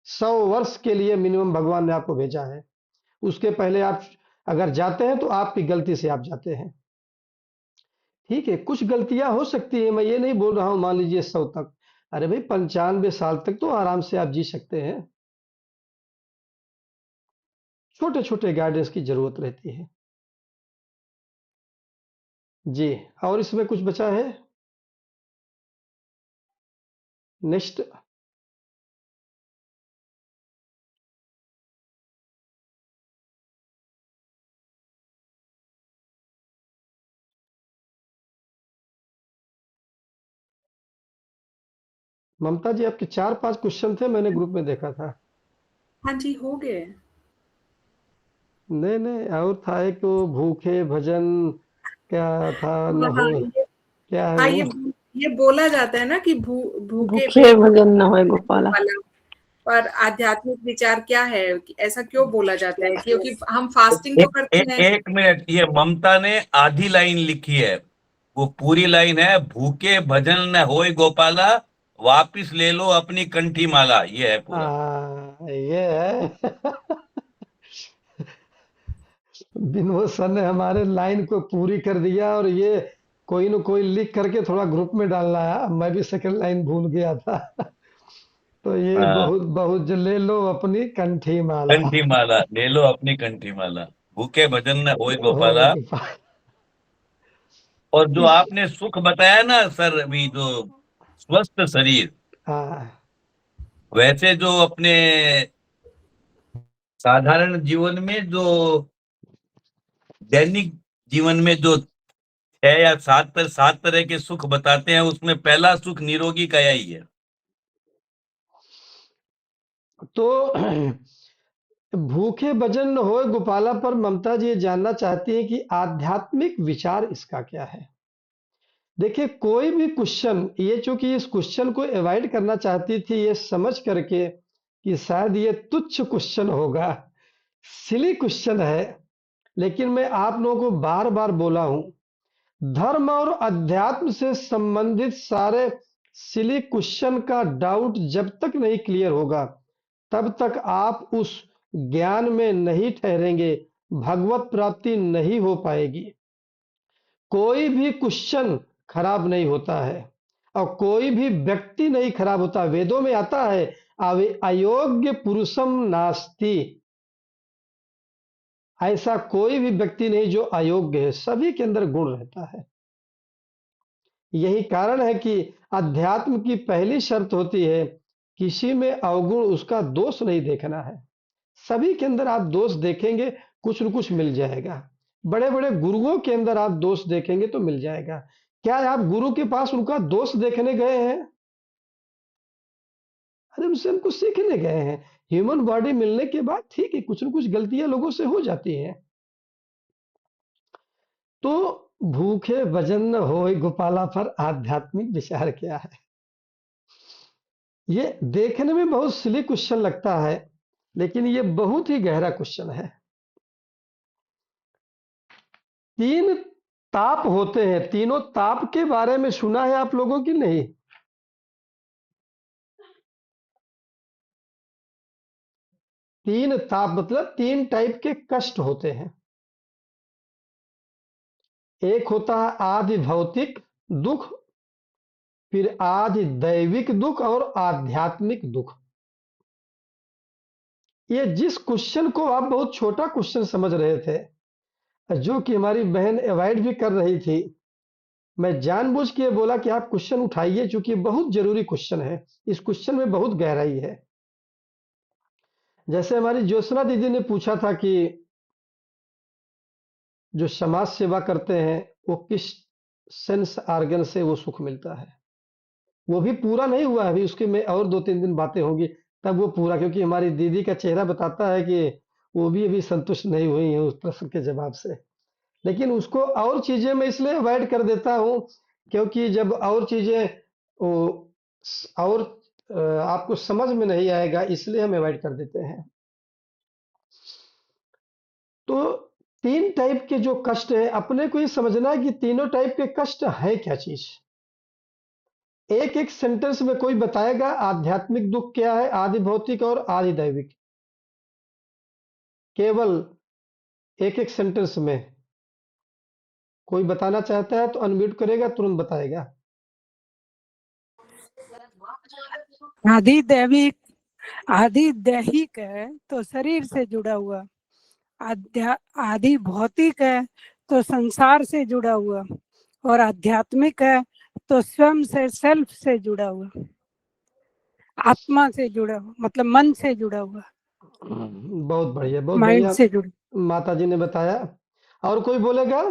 100 वर्ष के लिए मिनिमम भगवान ने आपको भेजा है। उसके पहले आप अगर जाते हैं तो आपकी गलती से आप जाते हैं। ठीक है, कुछ गलतियां हो सकती है, मैं ये नहीं बोल रहा हूं मान लीजिए 100 तक। अरे भाई 95 साल तक तो आराम से आप जी सकते हैं। छोटे छोटे गाइडेंस की जरूरत रहती है। जी। और इसमें कुछ बचा है? नेक्स्ट। ममता जी, आपके 4-5 क्वेश्चन थे, मैंने ग्रुप में देखा था। हाँ जी, हो गए। नहीं नहीं, और था एक वो भूखे भजन, क्या था न हाँ, हो, हाँ, क्या है हाँ, वो? ये बोला जाता है ना कि भूखे भूखे पेट भजन न होए गोपाला। वाला। पर आध्यात्मिक विचार क्या है? ऐसा क्यों बोला जाता है? क्योंकि हम फास्टिंग तो करते हैं। एक मिनट, ये ममता ने आधी लाइन लिखी है। वो पूरी लाइन है, भूखे भजन न होए गोपाला, वापिस ले लो अपनी कंठी माला, ये है पूरा। ये है। विनोद सर ने हमारे लाइन को पूरी कर दिया, और ये कोई न कोई लिख करके थोड़ा ग्रुप में डाल रहा है, मैं भी सेकंड लाइन भूल गया था। तो ये हाँ, बहुत बहुत जो ले लो अपनी कंठी माला। कंठी माला ले लो अपनी कंठी माला, भूखे भजन न होए होए गोपाला। गोपाल। और जो इस आपने सुख बताया ना सर, अभी जो स्वस्थ शरीर, हाँ वैसे जो अपने साधारण जीवन में जो दैनिक जीवन में जो 6 या 7 तरह के सुख बताते हैं, उसमें पहला सुख निरोगी काया ही है। तो भूखे भजन न होए गोपाला पर ममता जी ये जानना चाहती हैं कि आध्यात्मिक विचार इसका क्या है। देखिए, कोई भी क्वेश्चन, ये चूंकि इस क्वेश्चन को अवॉइड करना चाहती थी, ये समझ करके कि शायद ये तुच्छ क्वेश्चन होगा, सिली क्वेश्चन है, लेकिन मैं आप लोगों को बार बार बोला हूं, धर्म और अध्यात्म से संबंधित सारे सिली क्वेश्चन का डाउट जब तक नहीं क्लियर होगा, तब तक आप उस ज्ञान में नहीं ठहरेंगे, भगवत प्राप्ति नहीं हो पाएगी। कोई भी क्वेश्चन खराब नहीं होता है, और कोई भी व्यक्ति नहीं खराब होता। वेदों में आता है, अयोग्य पुरुषम नास्ति, ऐसा कोई भी व्यक्ति नहीं जो अयोग्य है, सभी के अंदर गुण रहता है। यही कारण है कि अध्यात्म की पहली शर्त होती है, किसी में अवगुण, उसका दोष नहीं देखना है। सभी के अंदर आप दोष देखेंगे, कुछ न कुछ मिल जाएगा। बड़े बड़े गुरुओं के अंदर आप दोष देखेंगे तो मिल जाएगा। क्या आप गुरु के पास उनका दोष देखने गए हैं? अरे उनसे हमको सीखने गए हैं। ह्यूमन बॉडी मिलने के बाद ठीक है, कुछ न कुछ गलतियां लोगों से हो जाती हैं। तो भूखे भजन न होए गोपाला पर आध्यात्मिक विचार क्या है? ये देखने में बहुत सिली क्वेश्चन लगता है, लेकिन ये बहुत ही गहरा क्वेश्चन है। 3 ताप होते हैं, तीनों ताप के बारे में सुना है आप लोगों की नहीं? 3 ताप मतलब 3 टाइप के कष्ट होते हैं। एक होता है आदि भौतिक दुख, फिर आदि दैविक दुख, और आध्यात्मिक दुख। ये जिस क्वेश्चन को आप बहुत छोटा क्वेश्चन समझ रहे थे, जो कि हमारी बहन अवॉइड भी कर रही थी, मैं जानबूझ के बोला कि आप क्वेश्चन उठाइए, क्योंकि बहुत जरूरी क्वेश्चन है। इस क्वेश्चन में बहुत गहराई है। जैसे हमारी ज्योत्सना दीदी ने पूछा था कि जो समाज सेवा करते हैं, वो किस सेंस ऑर्गन से वो सुख मिलता है। वो भी पूरा नहीं हुआ है, अभी उसके में और 2-3 दिन बातें होंगी, तब वो पूरा, क्योंकि हमारी दीदी का चेहरा बताता है कि वो भी अभी संतुष्ट नहीं हुई है उस प्रश्न के जवाब से। लेकिन उसको और चीजें मैं इसलिए अवॉइड कर देता हूँ, क्योंकि जब और चीजें वो और आपको समझ में नहीं आएगा, इसलिए हम अवॉइड कर देते हैं। तो तीन टाइप के जो कष्ट है, अपने को ये समझना है कि तीनों टाइप के कष्ट है क्या चीज। एक एक सेंटेंस में कोई बताएगा आध्यात्मिक दुख क्या है, आदि भौतिक और आदि दैविक। केवल एक एक सेंटेंस में कोई बताना चाहता है तो अनम्यूट करेगा, तुरंत बताएगा। आदि दैविक, आदि दैहिक है तो शरीर से जुड़ा हुआ, आदि भौतिक है तो संसार से जुड़ा हुआ, और आध्यात्मिक है तो स्वयं से, सेल्फ से जुड़ा हुआ, आत्मा से जुड़ा हुआ, मतलब मन से जुड़ा हुआ, बहुत बढ़िया, बहुत माइंड बढ़िया से जुड़ा। माता जी ने बताया। और कोई बोलेगा?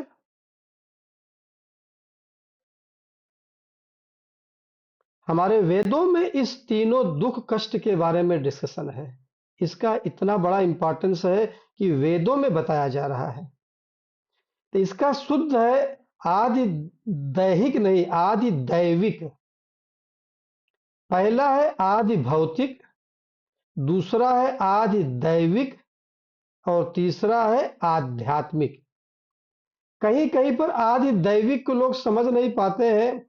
हमारे वेदों में इस तीनों दुख कष्ट के बारे में डिस्कशन है। इसका इतना बड़ा इंपॉर्टेंस है कि वेदों में बताया जा रहा है। तो इसका शुद्ध है आदि दैहिक नहीं, आदि दैविक। पहला है आदि भौतिक, दूसरा है आदि दैविक, और तीसरा है आध्यात्मिक। कहीं कहीं पर आदि दैविक को लोग समझ नहीं पाते हैं,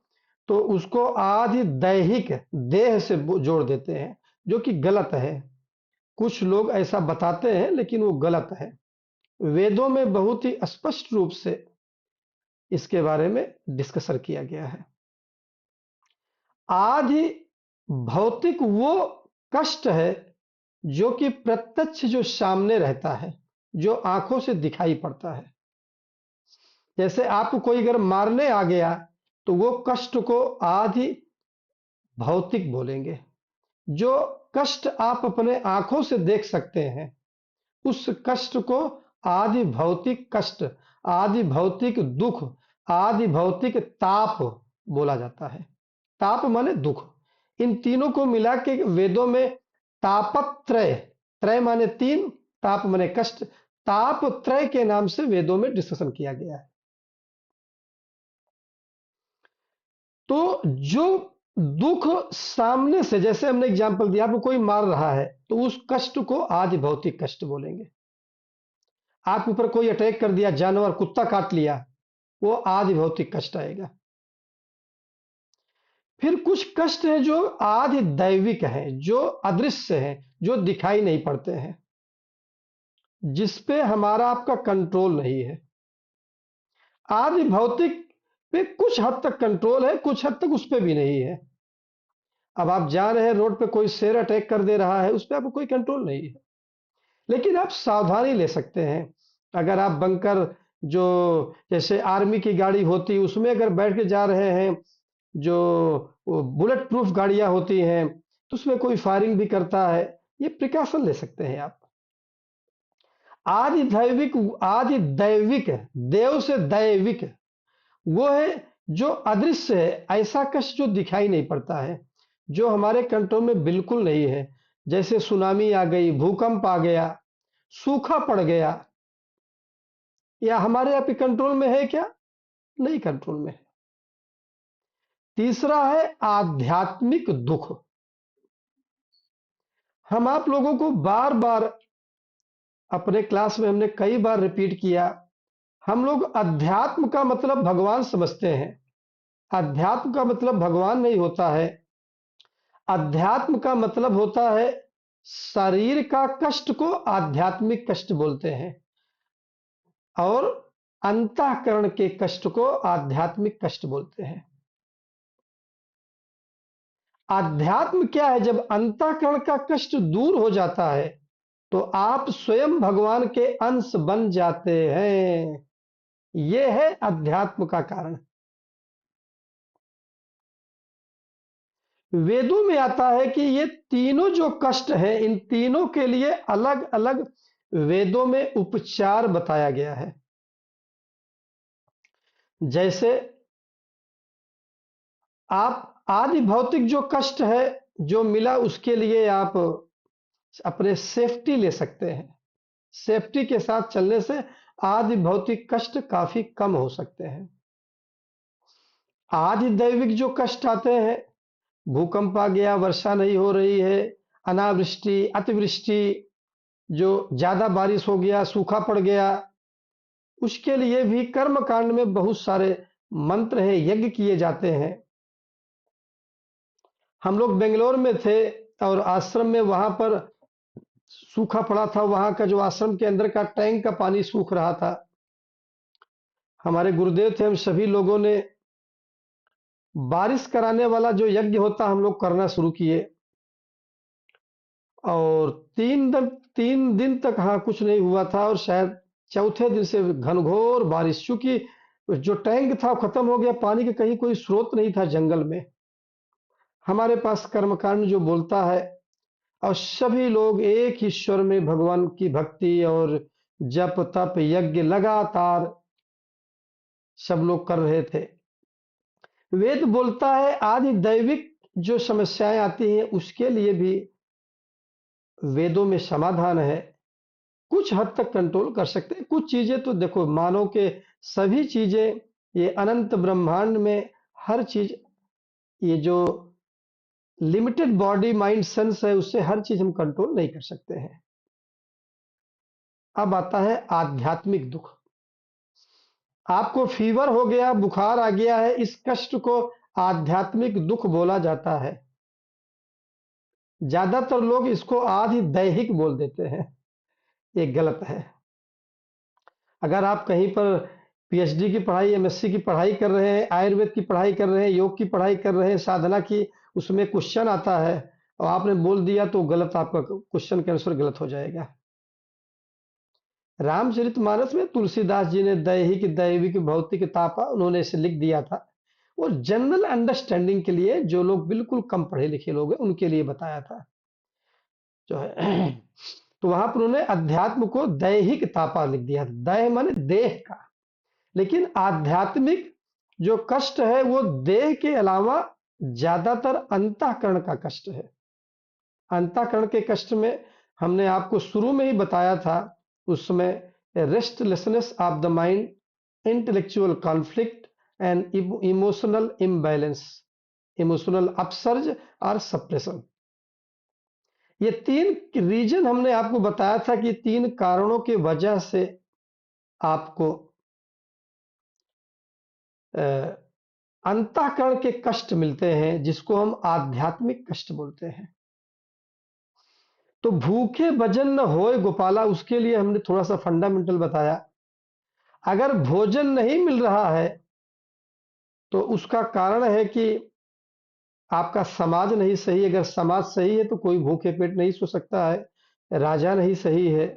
तो उसको आदि दैहिक देह से जोड़ देते हैं, जो कि गलत है। कुछ लोग ऐसा बताते हैं लेकिन वो गलत है। वेदों में बहुत ही स्पष्ट रूप से इसके बारे में डिस्कशन किया गया है। आदि भौतिक वो कष्ट है जो कि प्रत्यक्ष, जो सामने रहता है, जो आंखों से दिखाई पड़ता है। जैसे आपको कोई अगर मारने आ गया तो वो कष्ट को आदि भौतिक बोलेंगे। जो कष्ट आप अपने आंखों से देख सकते हैं उस कष्ट को आदि भौतिक कष्ट, आदि भौतिक दुख, आदि भौतिक ताप बोला जाता है। ताप माने दुख। इन तीनों को मिला के वेदों में तापत्रय, त्रय माने तीन, ताप माने कष्ट, ताप त्रय के नाम से वेदों में डिस्कशन किया गया है। तो जो दुख सामने से, जैसे हमने एग्जांपल दिया, आपको कोई मार रहा है तो उस कष्ट को आदि भौतिक कष्ट बोलेंगे। आपके ऊपर कोई अटैक कर दिया, जानवर कुत्ता काट लिया, वो आदि भौतिक कष्ट आएगा। फिर कुछ कष्ट हैं जो आदि दैविक हैं, जो अदृश्य हैं, जो दिखाई नहीं पड़ते हैं, जिसपे हमारा आपका कंट्रोल नहीं है। आदि भौतिक पे कुछ हद तक कंट्रोल है, कुछ हद तक उस पे भी नहीं है। अब आप जा रहे हैं रोड पे, कोई शेर अटैक कर दे रहा है, उस पर आपको कोई कंट्रोल नहीं है, लेकिन आप सावधानी ले सकते हैं। अगर आप बंकर, जो जैसे आर्मी की गाड़ी होती है उसमें अगर बैठ के जा रहे हैं, जो बुलेट प्रूफ गाड़ियां होती हैं, तो उसमें कोई फायरिंग भी करता है, ये प्रिकॉशन ले सकते हैं आप। आदि दैविक, आदि दैविक, देव से दैविक वो है जो अदृश्य है, ऐसा कष्ट जो दिखाई नहीं पड़ता है, जो हमारे कंट्रोल में बिल्कुल नहीं है। जैसे सुनामी आ गई, भूकंप आ गया, सूखा पड़ गया, या हमारे आपके कंट्रोल में है क्या? नहीं कंट्रोल में है। तीसरा है आध्यात्मिक दुख। हम आप लोगों को बार बार अपने क्लास में हमने कई बार रिपीट किया, हम लोग अध्यात्म का मतलब भगवान समझते हैं। अध्यात्म का मतलब भगवान नहीं होता है। अध्यात्म का मतलब होता है शरीर का कष्ट को आध्यात्मिक कष्ट बोलते हैं, और अंतःकरण के कष्ट को आध्यात्मिक कष्ट बोलते हैं। अध्यात्म क्या है? जब अंतःकरण का कष्ट दूर हो जाता है तो आप स्वयं भगवान के अंश बन जाते हैं। यह है अध्यात्म का कारण। वेदों में आता है कि ये तीनों जो कष्ट हैं, इन तीनों के लिए अलग अलग वेदों में उपचार बताया गया है। जैसे आप आदि भौतिक जो कष्ट है जो मिला, उसके लिए आप अपने सेफ्टी ले सकते हैं। सेफ्टी के साथ चलने से आदि भौतिक कष्ट काफी कम हो सकते हैं। आदि दैविक जो कष्ट आते हैं, भूकंप आ गया, वर्षा नहीं हो रही है, अनावृष्टि, अतिवृष्टि, जो ज्यादा बारिश हो गया, सूखा पड़ गया, उसके लिए भी कर्म कांड में बहुत सारे मंत्र हैं, यज्ञ किए जाते हैं। हम लोग बेंगलोर में थे और आश्रम में वहां पर सूखा पड़ा था, वहां का जो आश्रम के अंदर का टैंक का पानी सूख रहा था। हमारे गुरुदेव थे, हम सभी लोगों ने बारिश कराने वाला जो यज्ञ होता हम लोग करना शुरू किए और 3 दिन तक हाँ कुछ नहीं हुआ था और शायद चौथे दिन से घनघोर बारिश, चूंकि जो टैंक था वो खत्म हो गया, पानी का कहीं कोई स्रोत नहीं था जंगल में। हमारे पास कर्मकांड जो बोलता है और सभी लोग एक ही स्वर में भगवान की भक्ति और जप तप यज्ञ लगातार सब लोग कर रहे थे। वेद बोलता है आदि दैविक जो समस्याएं आती हैं उसके लिए भी वेदों में समाधान है, कुछ हद तक कंट्रोल कर सकते हैं। कुछ चीजें तो देखो, मानव के सभी चीजें, ये अनंत ब्रह्मांड में हर चीज, ये जो लिमिटेड बॉडी माइंड सेंस है उससे हर चीज हम कंट्रोल नहीं कर सकते हैं। अब आता है आध्यात्मिक दुख। आपको फीवर हो गया, बुखार आ गया है, इस कष्ट को आध्यात्मिक दुख बोला जाता है। ज्यादातर लोग इसको आधि दैहिक बोल देते हैं, ये गलत है। अगर आप कहीं पर पीएचडी की पढ़ाई, एमएससी की पढ़ाई कर रहे हैं, आयुर्वेद की पढ़ाई कर रहे हैं, योग की पढ़ाई कर रहे हैं, साधना की, उसमें क्वेश्चन आता है और आपने बोल दिया तो गलत, आपका क्वेश्चन के आंसर गलत हो जाएगा। रामचरितमानस में तुलसीदास जी ने दैहिक दैविक भौतिक तापा उन्होंने इसे लिख दिया था, और जनरल अंडरस्टैंडिंग के लिए जो लोग बिल्कुल कम पढ़े लिखे लोग हैं उनके लिए बताया था जो है। तो वहां पर उन्होंने अध्यात्म को दैहिक तापा लिख दिया, दैह माने देह का, लेकिन आध्यात्मिक जो कष्ट है वो देह के अलावा ज्यादातर अंतःकरण का कष्ट है। अंतःकरण के कष्ट में हमने आपको शुरू में ही बताया था, उसमें restlessness of the mind, intellectual conflict and emotional imbalance, emotional upsurge और सप्रेशन। ये 3 रीजन हमने आपको बताया था कि 3 कारणों की वजह से आपको अंतःकरण के कष्ट मिलते हैं, जिसको हम आध्यात्मिक कष्ट बोलते हैं। तो भूखे भजन न होए गोपाला, उसके लिए हमने थोड़ा सा फंडामेंटल बताया। अगर भोजन नहीं मिल रहा है तो उसका कारण है कि आपका समाज नहीं सही। अगर समाज सही है तो कोई भूखे पेट नहीं सो सकता है, राजा नहीं सही है।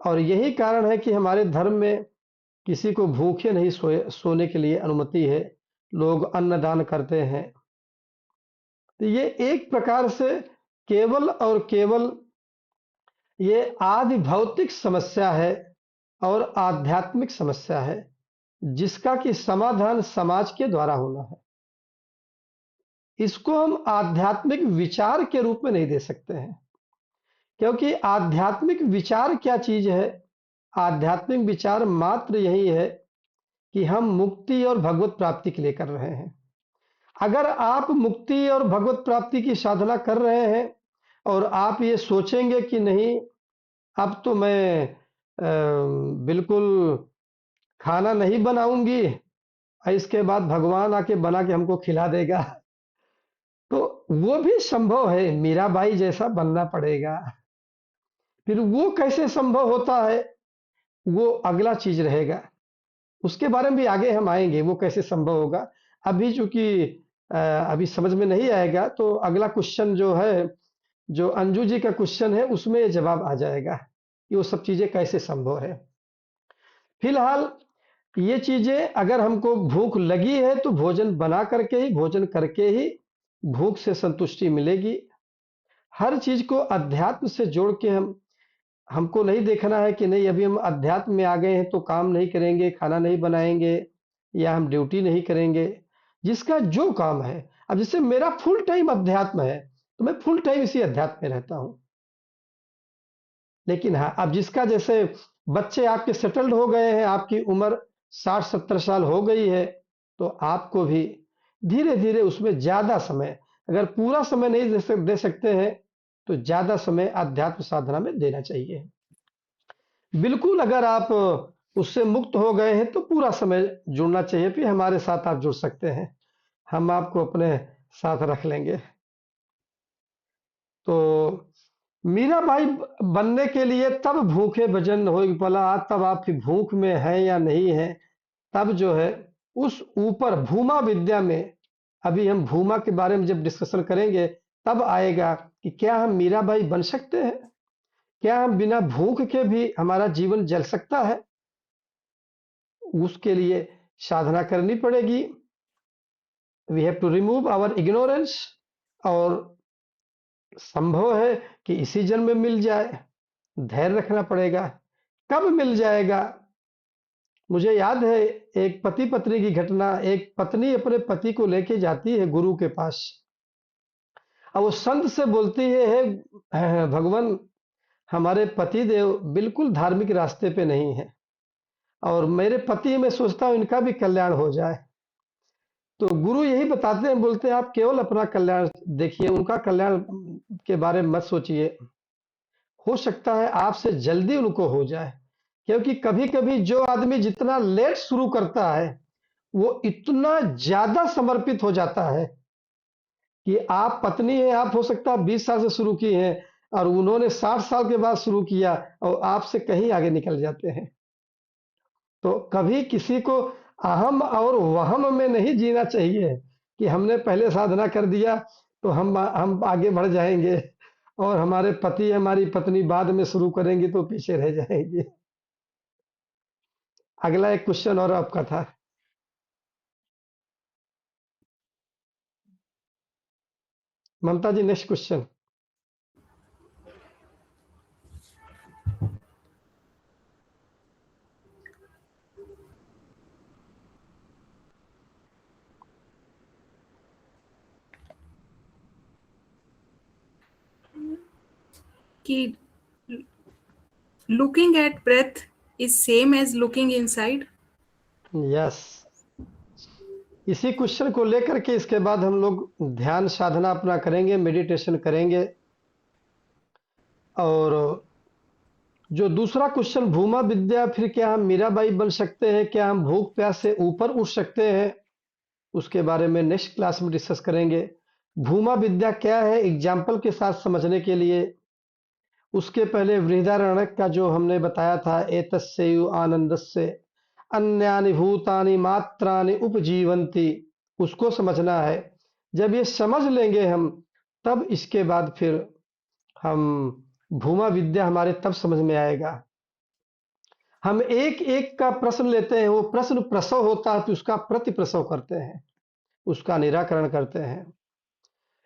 और यही कारण है कि हमारे धर्म में किसी को भूखे नहीं सोने के लिए अनुमति है, लोग अन्नदान करते हैं। तो ये एक प्रकार से केवल और केवल ये आदि भौतिक समस्या है और आध्यात्मिक समस्या है, जिसका कि समाधान समाज के द्वारा होना है। इसको हम आध्यात्मिक विचार के रूप में नहीं दे सकते हैं, क्योंकि आध्यात्मिक विचार क्या चीज है? आध्यात्मिक विचार मात्र यही है कि हम मुक्ति और भगवत प्राप्ति के लिए कर रहे हैं। अगर आप मुक्ति और भगवत प्राप्ति की साधना कर रहे हैं और आप ये सोचेंगे कि नहीं अब तो मैं बिल्कुल खाना नहीं बनाऊंगी, इसके बाद भगवान आके बना के हमको खिला देगा, तो वो भी संभव है, मीराबाई जैसा बनना पड़ेगा। फिर वो कैसे संभव होता है, वो अगला चीज रहेगा, उसके बारे में भी आगे हम आएंगे, वो कैसे संभव होगा। अभी चूंकि अभी समझ में नहीं आएगा, तो अगला क्वेश्चन जो है, जो अंजू जी का क्वेश्चन है, उसमें ये जवाब आ जाएगा कि वो सब चीजें कैसे संभव है। फिलहाल ये चीजें, अगर हमको भूख लगी है तो भोजन बना करके ही, भोजन करके ही भूख से संतुष्टि मिलेगी। हर चीज को अध्यात्म से जोड़ के हमको नहीं देखना है कि नहीं अभी हम अध्यात्म में आ गए हैं तो काम नहीं करेंगे, खाना नहीं बनाएंगे या हम ड्यूटी नहीं करेंगे। जिसका जो काम है, अब जैसे मेरा फुल टाइम अध्यात्म है तो मैं फुल टाइम इसी अध्यात्म में रहता हूं। लेकिन हाँ, अब जिसका, जैसे बच्चे आपके सेटल्ड हो गए हैं, आपकी उम्र 60-70 साल हो गई है, तो आपको भी धीरे धीरे उसमें ज्यादा समय, अगर पूरा समय नहीं दे सकते हैं तो ज्यादा समय अध्यात्म साधना में देना चाहिए। बिल्कुल अगर आप उससे मुक्त हो गए हैं तो पूरा समय जुड़ना चाहिए, फिर हमारे साथ आप जुड़ सकते हैं, हम आपको अपने साथ रख लेंगे। तो मीराबाई बनने के लिए तब भूखे भजन हो भला, तब आप भूख में हैं या नहीं हैं, तब जो है उस ऊपर भूमा विद्या में, अभी हम भूमा के बारे में जब डिस्कशन करेंगे तब आएगा कि क्या हम मीराबाई बन सकते हैं, क्या हम बिना भूख के भी हमारा जीवन जल सकता है। उसके लिए साधना करनी पड़ेगी। We have to remove our ignorance, और संभव है कि इसी जन्म में मिल जाए, धैर्य रखना पड़ेगा। कब मिल जाएगा? मुझे याद है एक पति पत्नी की घटना। एक पत्नी अपने पति को लेके जाती है गुरु के पास, और वो संत से बोलती है, हे भगवान, हमारे पति देव बिल्कुल धार्मिक रास्ते पे नहीं है, और मेरे पति, मैं सोचता हूँ इनका भी कल्याण हो जाए। तो गुरु यही बताते हैं, बोलते हैं आप केवल अपना कल्याण देखिए, उनका कल्याण के बारे में मत सोचिए, हो सकता है आपसे जल्दी उनको हो जाए। क्योंकि कभी कभी जो आदमी जितना लेट शुरू करता है वो इतना ज्यादा समर्पित हो जाता है कि आप पत्नी है, आप हो सकता है 20 साल से शुरू की हैं और उन्होंने 60 साल के बाद शुरू किया और आपसे कहीं आगे निकल जाते हैं। तो कभी किसी को अहम और वहम में नहीं जीना चाहिए कि हमने पहले साधना कर दिया तो हम आगे बढ़ जाएंगे और हमारे पति हमारी पत्नी बाद में शुरू करेंगी तो पीछे रह जाएंगे। अगला एक क्वेश्चन और आपका था। ममता जी, नेक्स्ट क्वेश्चन। कि looking at breath is same as looking inside? Yes, इसी क्वेश्चन को लेकर के इसके बाद हम लोग ध्यान साधना अपना करेंगे, मेडिटेशन करेंगे। और जो दूसरा क्वेश्चन भूमा विद्या, फिर क्या हम मीराबाई बन सकते हैं, क्या हम भूख प्यास से ऊपर उठ सकते हैं, उसके बारे में नेक्स्ट क्लास में डिस्कस करेंगे। भूमा विद्या क्या है एग्जाम्पल के साथ समझने के लिए, उसके पहले बृहदारण्यक का जो हमने बताया था, एतस्यैव आनंदस्य अन्यानि भूतानि मात्रानि उपजीवन्ति, उसको समझना है। जब ये समझ लेंगे हम, तब इसके बाद फिर हम भूमा विद्या हमारे तब समझ में आएगा। हम एक एक का प्रश्न लेते हैं, वो प्रश्न प्रसव होता है तो उसका प्रति प्रसव करते हैं, उसका निराकरण करते हैं।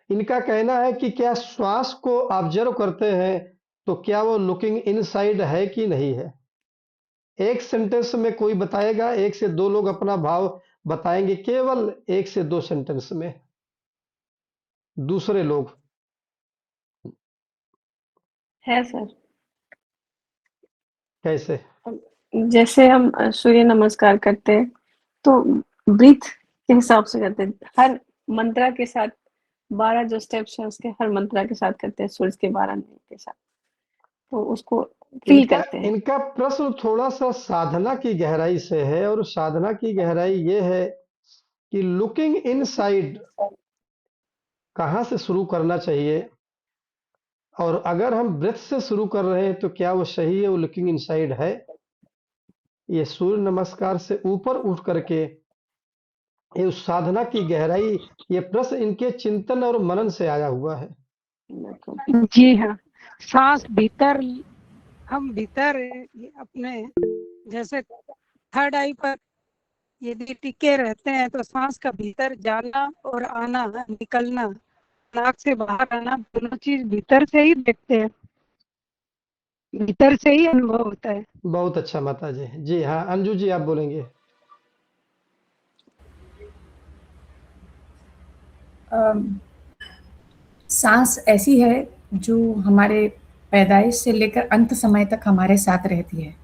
इनका कहना है कि क्या श्वास को ऑब्जर्व करते हैं तो क्या वो लुकिंग इनसाइड है कि नहीं है। एक सेंटेंस में कोई बताएगा, 1 से 2 लोग अपना भाव बताएंगे, केवल 1 से 2 सेंटेंस में। दूसरे लोग है सर। कैसे? जैसे हम सूर्य नमस्कार करते हैं तो ब्रीथ के हिसाब से करते हैं, हर मंत्रा के साथ 12 जो स्टेप्स हैं उसके हर मंत्रा के साथ करते हैं, सूर्य के 12 नियम के साथ, तो उसको फील करते हैं। इनका प्रश्न थोड़ा सा साधना की गहराई से है, और साधना की गहराई ये है कि लुकिंग इनसाइड कहाँ से शुरू करना चाहिए, और अगर हम ब्रेथ से शुरू कर रहे हैं तो क्या वो सही है, वो लुकिंग इनसाइड है। ये सूर्य नमस्कार से ऊपर उठ करके ये उस साधना की गहराई, ये प्रश्न इनके चिंतन और मनन से आया हुआ है। जी हाँ, सांस भीतर, हम भीतर अपने जैसे थर्ड आई पर यदि टिके रहते हैं तो सांस का भीतर जाना और आना, निकलना, नाक से बाहर आना, दोनों चीज भीतर से ही देखते हैं, भीतर से ही अनुभव होता है। बहुत अच्छा माता जी। जी हाँ, अंजू जी आप बोलेंगे। सांस ऐसी है जो हमारे पैदाइश से लेकर अंत समय तक हमारे साथ रहती है।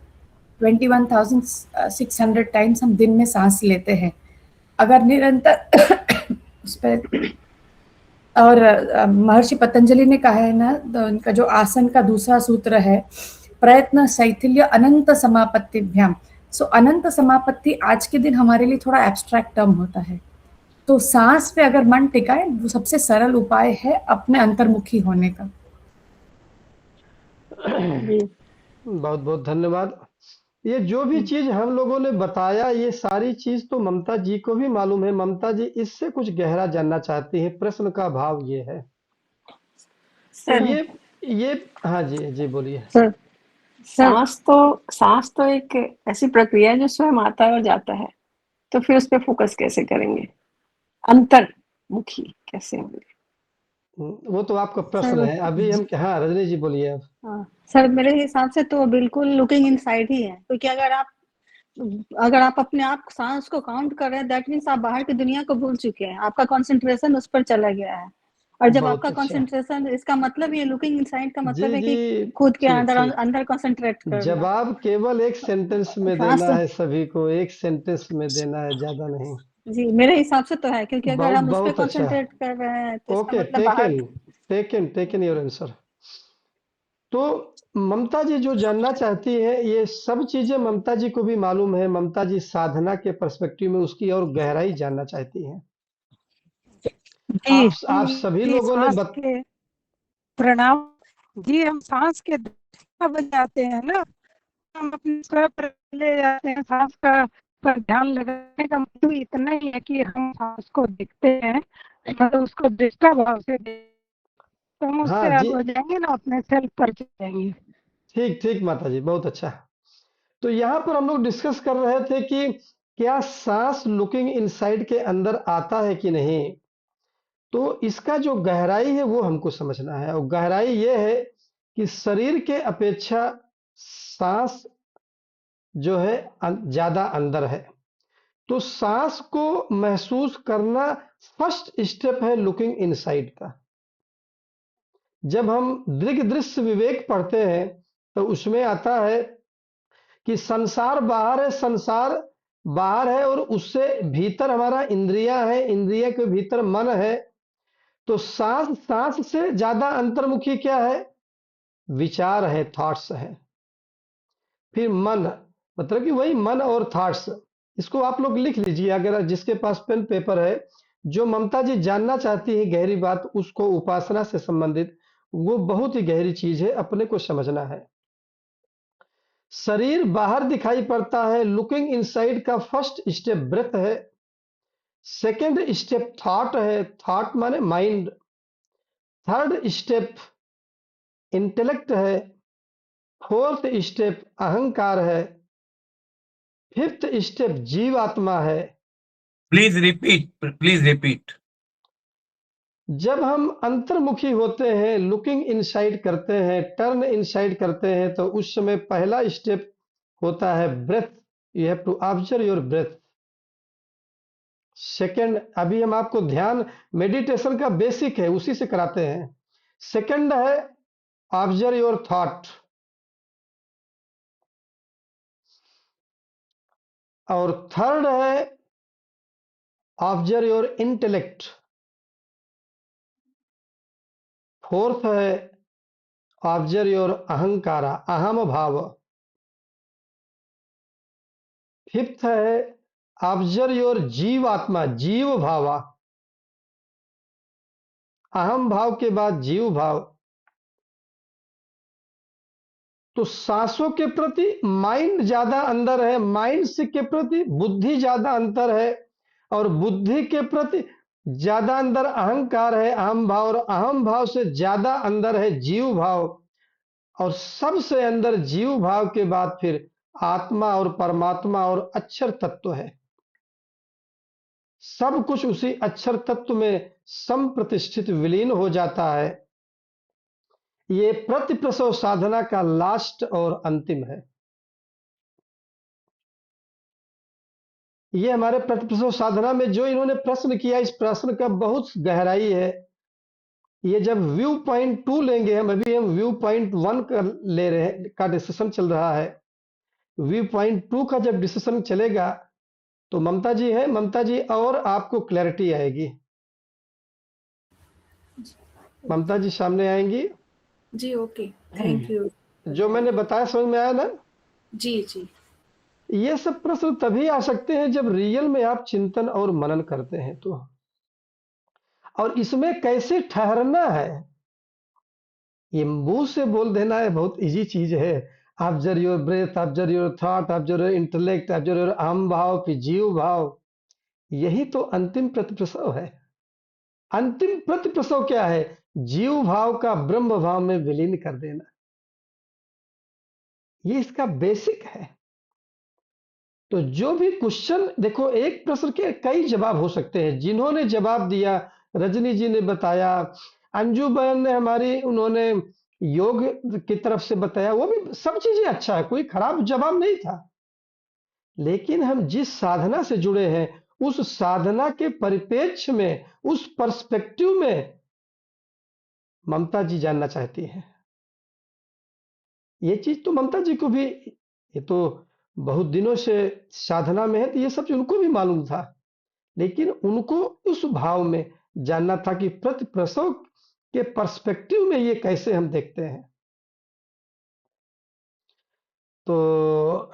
21,600 टाइम्स हम दिन में सांस लेते हैं। अगर निरंतर उस पर, और महर्षि पतंजलि ने कहा है ना, तो उनका जो आसन का दूसरा सूत्र है प्रयत्न शैथिल्य अनंत समापत्तिभ्याम। सो अनंत समापत्ति आज के दिन हमारे लिए थोड़ा एब्स्ट्रैक्ट टर्म होता है, तो सांस पे अगर मन टिकाए वो सबसे सरल उपाय है अपने अंतर्मुखी होने का। जी बहुत बहुत धन्यवाद। ये जो भी चीज हम लोगों ने बताया, ये सारी चीज तो ममता जी को भी मालूम है। ममता जी इससे कुछ गहरा जानना चाहती हैं। प्रश्न का भाव ये है, तो सर। ये हाँ जी जी बोलिए। सर, सांस तो एक ऐसी प्रक्रिया है जो स्वयं आता है और जाता है, तो फिर उस पर फोकस कैसे करेंगे, अंतर्मुखी कैसे होंगे? वो तो आपका प्रश्न सर है। अभी हम हाँ रजनी जी बोलिए अब। हाँ, सर मेरे हिसाब से तो बिल्कुल लुकिंग इनसाइड ही है, क्योंकि अगर आप अपने आप सांस को काउंट कर रहे हैं, दैट मीन्स आप बाहर की दुनिया को भूल चुके हैं, आपका कंसंट्रेशन उस पर चला गया है। और जब बहुत आपका अच्छा। कंसंट्रेशन, इसका मतलब ये लुकिंग इनसाइड का जी मतलब है जी कि खुद के ठीक अंदर ठीक। अंदर कंसंट्रेट करना। जवाब केवल एक सेंटेंस में सांस देना है, सभी को एक सेंटेंस में देना है, ज्यादा नहीं। जी मेरे हिसाब से तो है, क्योंकि अगर बहुत हम उस पर बहुत अच्छा। कंसंट्रेट कर रहे हैं तो इसका ओके, मतलब बाहर। Taken taken your answer. तो ममता जी जो जानना चाहती है, ये सब चीजें ममता जी को भी मालूम है। ममता जी साधना के पर्सपेक्टिव में उसकी और गहराई जानना चाहती हैं। जी हम आप सभी जी लोगों ने सांस के प्रणाम। जी हम सांस के द्वारा बन जाते हैं ना, हम अपने स्वर पर ले जाते हैं। सांस का पर ध्यान लगाने का मतलब इतना ही है कि हम सांस को देखते हैं, मतलब उसको दृष्टा भाव से तो हम हाँ उससे जी अलग हो जाएंगे ना, अपने सेल्फ पर चले जाएंगे। ठीक ठीक माता जी, बहुत अच्छा। तो यहाँ पर हम लोग डिस्कस कर रहे थे कि क्या सांस लुकिंग इनसाइड के अंदर आता है कि नहीं। तो इसका जो गहराई है वो हमको समझना है, और गहराई ये है कि शरीर के अपेक्षा सांस जो है ज्यादा अंदर है। तो सांस को महसूस करना फर्स्ट स्टेप है लुकिंग इनसाइड का। जब हम दृग दृश्य विवेक पढ़ते हैं तो उसमें आता है कि संसार बाहर है, संसार बाहर है, और उससे भीतर हमारा इंद्रियां है, इंद्रिय के भीतर मन है। तो सांस सांस से ज्यादा अंतर्मुखी क्या है? विचार है, थॉट्स है। फिर मन, मतलब कि वही मन और थॉट्स। इसको आप लोग लिख लीजिए, अगर जिसके पास पेन पेपर है। जो ममता जी जानना चाहती है गहरी बात, उसको उपासना से संबंधित, वो बहुत ही गहरी चीज है, अपने को समझना है। शरीर बाहर दिखाई पड़ता है, लुकिंग इनसाइड का फर्स्ट स्टेप ब्रेथ है। सेकंड स्टेप थॉट है, थॉट माने माइंड। थर्ड स्टेप इंटेलेक्ट है। फोर्थ स्टेप अहंकार है। फिफ्थ स्टेप जीवात्मा है। Please repeat. जब हम अंतर्मुखी होते हैं, लुकिंग इनसाइड करते हैं, टर्न इनसाइड करते हैं, तो उस समय पहला स्टेप होता है breath. You have to observe your breath. Second, अभी हम आपको ध्यान मेडिटेशन का बेसिक है, उसी से कराते हैं। सेकंड है ऑब्जर्व योर थॉट, और थर्ड है ऑब्जर्व योर इंटेलेक्ट। फोर्थ है ऑब्जर्व योर अहंकारा, अहम भाव। फिफ्थ है ऑब्जर्व योर जीवात्मा, जीव भावा। अहम भाव के बाद जीव भाव। तो सांसों के प्रति माइंड ज्यादा अंदर है, माइंड से के प्रति बुद्धि ज्यादा अंतर है, और बुद्धि के प्रति ज्यादा अंदर अहंकार है, अहम भाव, और अहम भाव से ज्यादा अंदर है जीव भाव, और सबसे अंदर जीव भाव के बाद फिर आत्मा और परमात्मा और अक्षर तत्व है। सब कुछ उसी अक्षर तत्व में संप्रतिष्ठित विलीन हो जाता है। ये प्रतिप्रसव साधना का लास्ट और अंतिम है। ये हमारे प्रतिप्रसव साधना में जो इन्होंने प्रश्न किया, इस प्रश्न का बहुत गहराई है। ये जब व्यू पॉइंट 2 लेंगे, हम अभी हम व्यू पॉइंट 1 का ले रहे हैं, का डिस्कशन चल रहा है। व्यू पॉइंट 2 का जब डिस्कशन चलेगा तो ममता जी है, ममता जी और आपको क्लैरिटी आएगी। ममता जी सामने आएंगी। जी ओके, थैंक यू। जो मैंने बताया समझ में आया ना? जी जी। ये सब प्रश्न तभी आ सकते हैं जब रियल में आप चिंतन और मनन करते हैं तो। और इसमें कैसे ठहरना है, ये मुंह से बोल देना है बहुत इजी चीज है। Observe your breath, observe your thought, observe your intellect, observe your aham bhav, फिर जीव भाव। यही तो अंतिम प्रतिप्रसव है। अंतिम प्रतिप्रसव क्या है? जीव भाव का ब्रह्म भाव में विलीन कर देना। ये इसका बेसिक है। तो जो भी क्वेश्चन, देखो एक प्रश्न के कई जवाब हो सकते हैं। जिन्होंने जवाब दिया, रजनी जी ने बताया, अंजू बहन ने हमारी, उन्होंने योग की तरफ से बताया, वो भी सब चीजें अच्छा है, कोई खराब जवाब नहीं था। लेकिन हम जिस साधना से जुड़े हैं, उस साधना के परिप्रेक्ष्य में, उस पर्सपेक्टिव में ममता जी जानना चाहती हैं। ये चीज तो ममता जी को भी, ये तो बहुत दिनों से साधना में है, तो ये सब उनको भी मालूम था। लेकिन उनको उस भाव में जानना था कि प्रति प्रसव के पर्सपेक्टिव में ये कैसे हम देखते हैं। तो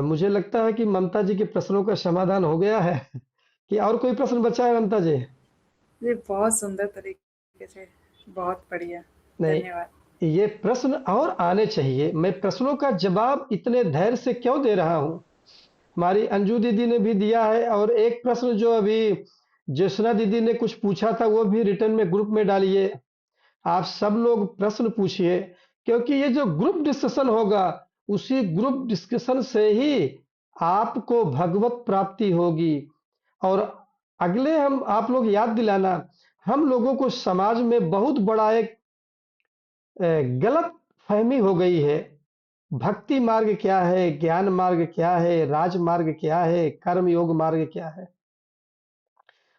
मुझे लगता है कि ममता जी के प्रश्नों का समाधान हो गया है कि और कोई प्रश्न बचा है ममता जी? ये बहुत सुंदर तरीके से, बहुत बढ़िया, नहीं, धन्यवाद। ये प्रश्न और आने चाहिए। मैं प्रश्नों का जवाब इतने धैर्य से क्यों दे रहा हूं? हमारी अंजू दीदी ने भी दिया है, और एक प्रश्न जो अभी ज्योत्सना दीदी ने कुछ पूछा था, वो भी रिटर्न में ग्रुप में डालिए। आप सब लोग प्रश्न पूछिए, क्योंकि ये जो ग्रुप डिस्कशन होगा, उसी ग्रुप डिस्कशन से ही आपको भगवत प्राप्ति होगी। और अगले हम आप लोग याद दिलाना, हम लोगों को समाज में बहुत बड़ा एक गलत फहमी हो गई है। भक्ति मार्ग क्या है, ज्ञान मार्ग क्या है, राज मार्ग क्या है, कर्म योग मार्ग क्या है।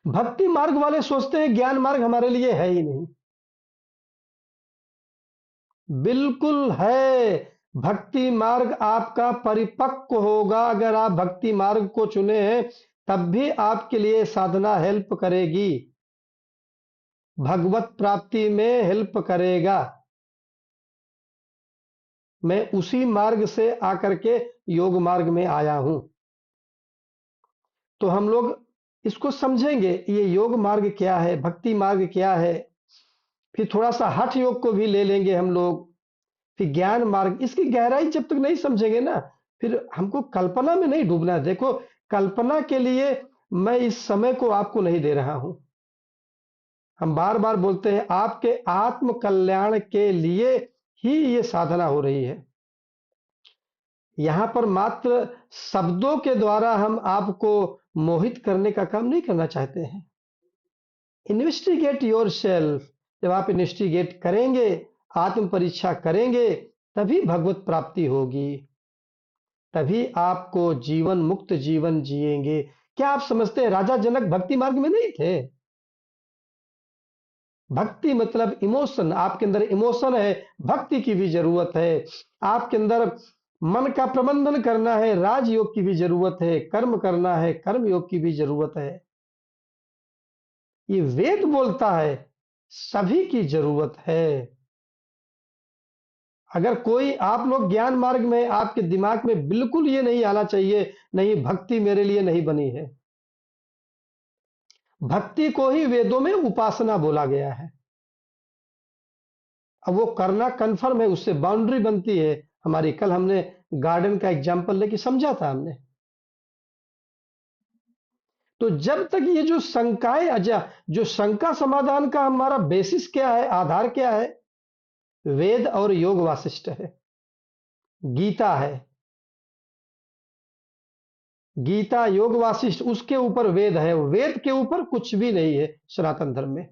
भक्ति मार्ग वाले सोचते हैं ज्ञान मार्ग हमारे लिए है ही नहीं। बिल्कुल है। भक्ति मार्ग आपका परिपक्व होगा अगर आप भक्ति मार्ग को चुने हैं, तब भी आपके लिए साधना हेल्प करेगी, भगवत प्राप्ति में हेल्प करेगा। मैं उसी मार्ग से आकर के योग मार्ग में आया हूं। तो हम लोग इसको समझेंगे, ये योग मार्ग क्या है, भक्ति मार्ग क्या है, फिर थोड़ा सा हठ योग को भी ले लेंगे हम लोग, फिर ज्ञान मार्ग। इसकी गहराई जब तक नहीं समझेंगे ना, फिर हमको कल्पना में नहीं डूबना है। देखो, कल्पना के लिए मैं इस समय को आपको नहीं दे रहा हूं। हम बार बार बोलते हैं, आपके आत्म कल्याण के लिए ही ये साधना हो रही है। यहां पर मात्र शब्दों के द्वारा हम आपको मोहित करने का काम नहीं करना चाहते हैं। Investigate your self. जब आप इन्वेस्टिगेट करेंगे, आत्म परीक्षा करेंगे, तभी भगवत प्राप्ति होगी, तभी आपको जीवन मुक्त जीवन जिएंगे। क्या आप समझते हैं राजा जनक भक्ति मार्ग में नहीं थे? भक्ति मतलब इमोशन, आपके अंदर इमोशन है, भक्ति की भी जरूरत है। आपके अंदर मन का प्रबंधन करना है, राजयोग की भी जरूरत है, कर्म करना है, कर्म योग की भी जरूरत है। ये वेद बोलता है, सभी की जरूरत है। अगर कोई, आप लोग ज्ञान मार्ग में, आपके दिमाग में बिल्कुल ये नहीं आना चाहिए, नहीं भक्ति मेरे लिए नहीं बनी है। भक्ति को ही वेदों में उपासना बोला गया है। अब वो करना कन्फर्म है, उससे बाउंड्री बनती है हमारी। कल हमने गार्डन का एग्जाम्पल लेके समझा था हमने। तो जब तक ये जो शंकाएं जो शंका समाधान का हमारा बेसिस क्या है, आधार क्या है? वेद और योग वासिष्ठ है, गीता है। गीता योग वासिष्ठ, उसके ऊपर वेद है, वेद के ऊपर कुछ भी नहीं है सनातन धर्म में।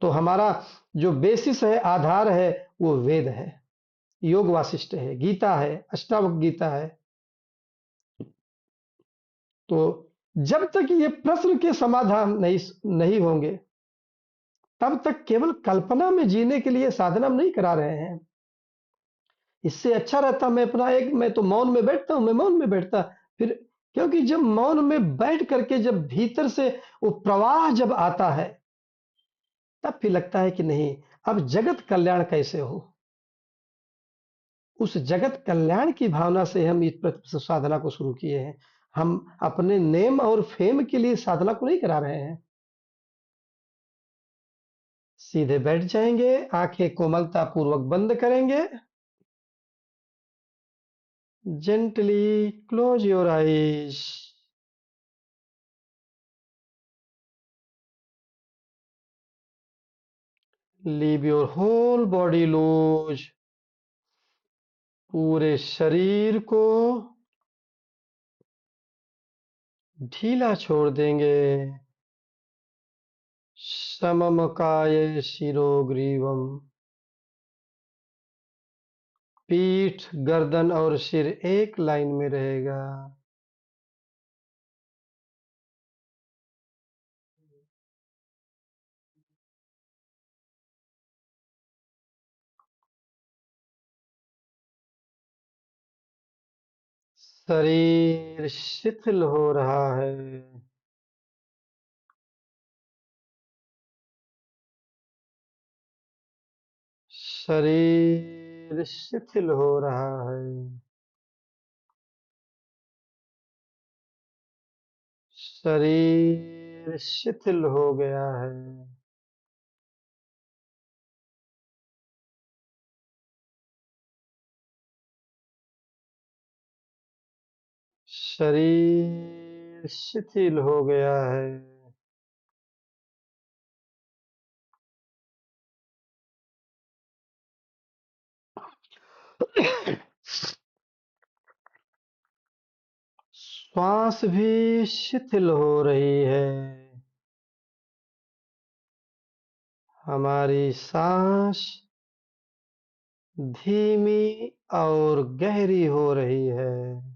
तो हमारा जो बेसिस है, आधार है, वो वेद है, योग वासिष्ठ है, गीता है, अष्टावक्र गीता है। तो जब तक ये प्रश्न के समाधान नहीं होंगे, तब तक केवल कल्पना में जीने के लिए साधना नहीं करा रहे हैं। इससे अच्छा रहता मैं तो मौन में बैठता हूं, मैं मौन में बैठता फिर। क्योंकि जब मौन में बैठ करके जब भीतर से वो प्रवाह जब आता है, तब फिर लगता है कि नहीं, अब जगत कल्याण कैसे हो। उस जगत कल्याण की भावना से हम इस साधना को शुरू किए हैं। हम अपने नेम और फेम के लिए साधना को नहीं करा रहे हैं। सीधे बैठ जाएंगे, आंखें कोमलता पूर्वक बंद करेंगे। Gently close your eyes. Leave your whole body loose. पूरे शरीर को ढीला छोड़ देंगे। समम काये शिरो ग्रीवम। पीठ, गर्दन और सिर एक लाइन में रहेगा। शरीर शिथिल हो रहा है। शरीर शिथिल हो रहा है। शरीर शिथिल हो गया है। शरीर शिथिल हो गया है। श्वास भी शिथिल हो रही है। हमारी सांस धीमी और गहरी हो रही है।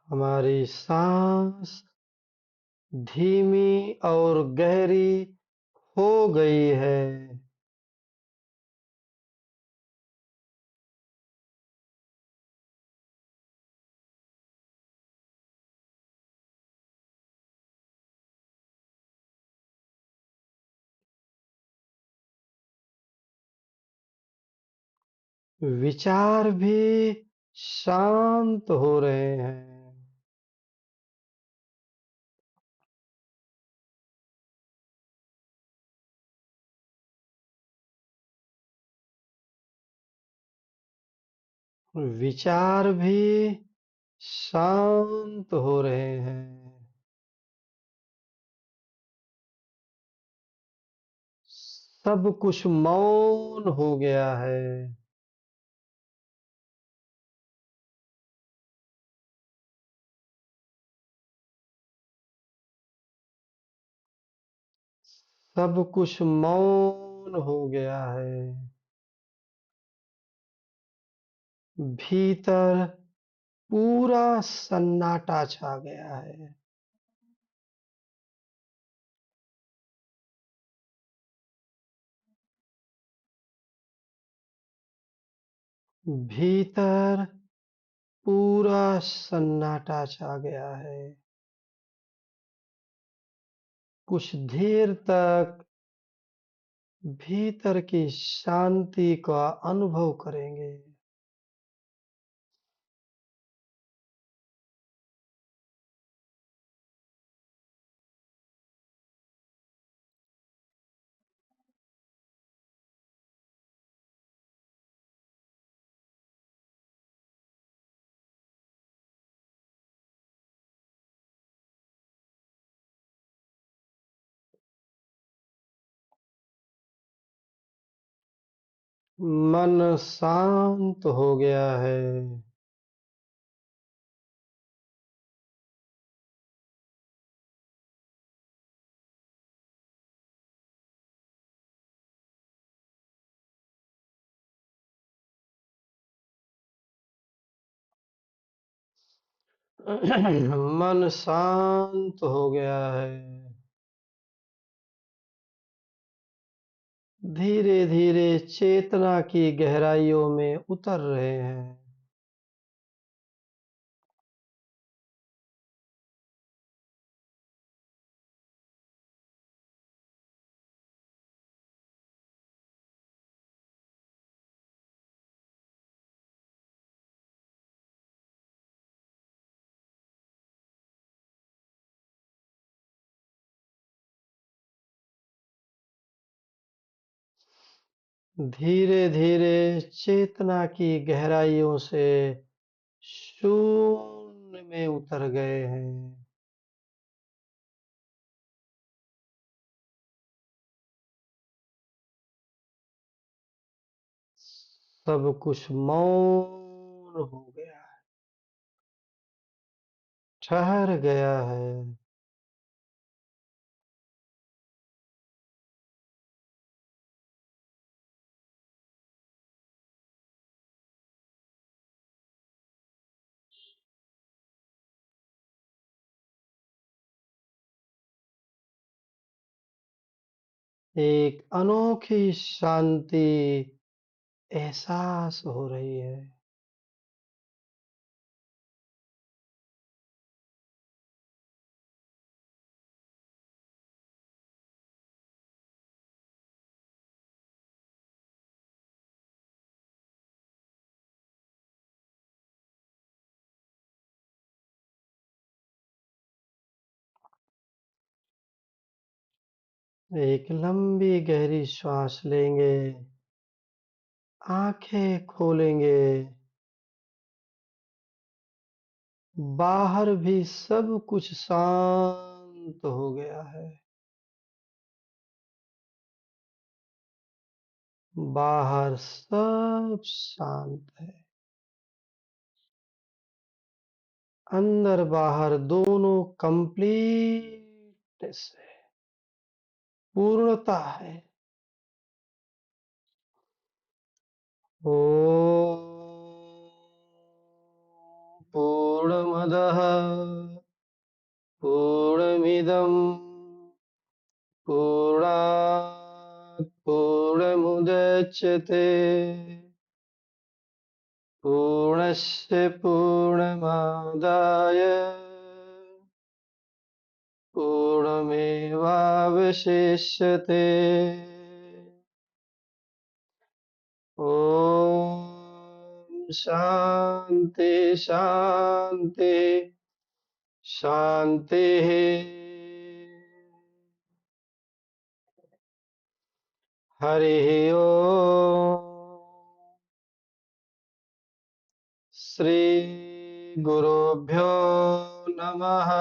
हमारी सांस धीमी और गहरी हो गई है। विचार भी शांत हो रहे हैं। विचार भी शांत हो रहे हैं। सब कुछ मौन हो गया है। सब कुछ मौन हो गया है। भीतर पूरा सन्नाटा छा गया है। भीतर पूरा सन्नाटा छा गया है। कुछ देर तक भीतर की शांति का अनुभव करेंगे। मन शांत हो गया है। मन शांत हो गया है। धीरे धीरे चेतना की गहराइयों में उतर रहे हैं। धीरे धीरे चेतना की गहराइयों से शून्य में उतर गए हैं। सब कुछ मौन हो गया है, ठहर गया है। एक अनोखी शांति एहसास हो रही है। एक लंबी गहरी श्वास लेंगे, आंखें खोलेंगे। बाहर भी सब कुछ शांत हो गया है। बाहर सब शांत है। अंदर बाहर दोनों कंप्लीटनेस है, पूर्णता है। ॐ पूर्णमदः पूर्णमिदं पूर्णात् पूर्णमुदच्यते पूर्णस्य पूर्णमादाय पूर्णमेवावशिष्यते। ॐ शान्ति शान्ति शान्तिः। हरिः ओम्। श्रीगुरुभ्यो नमः।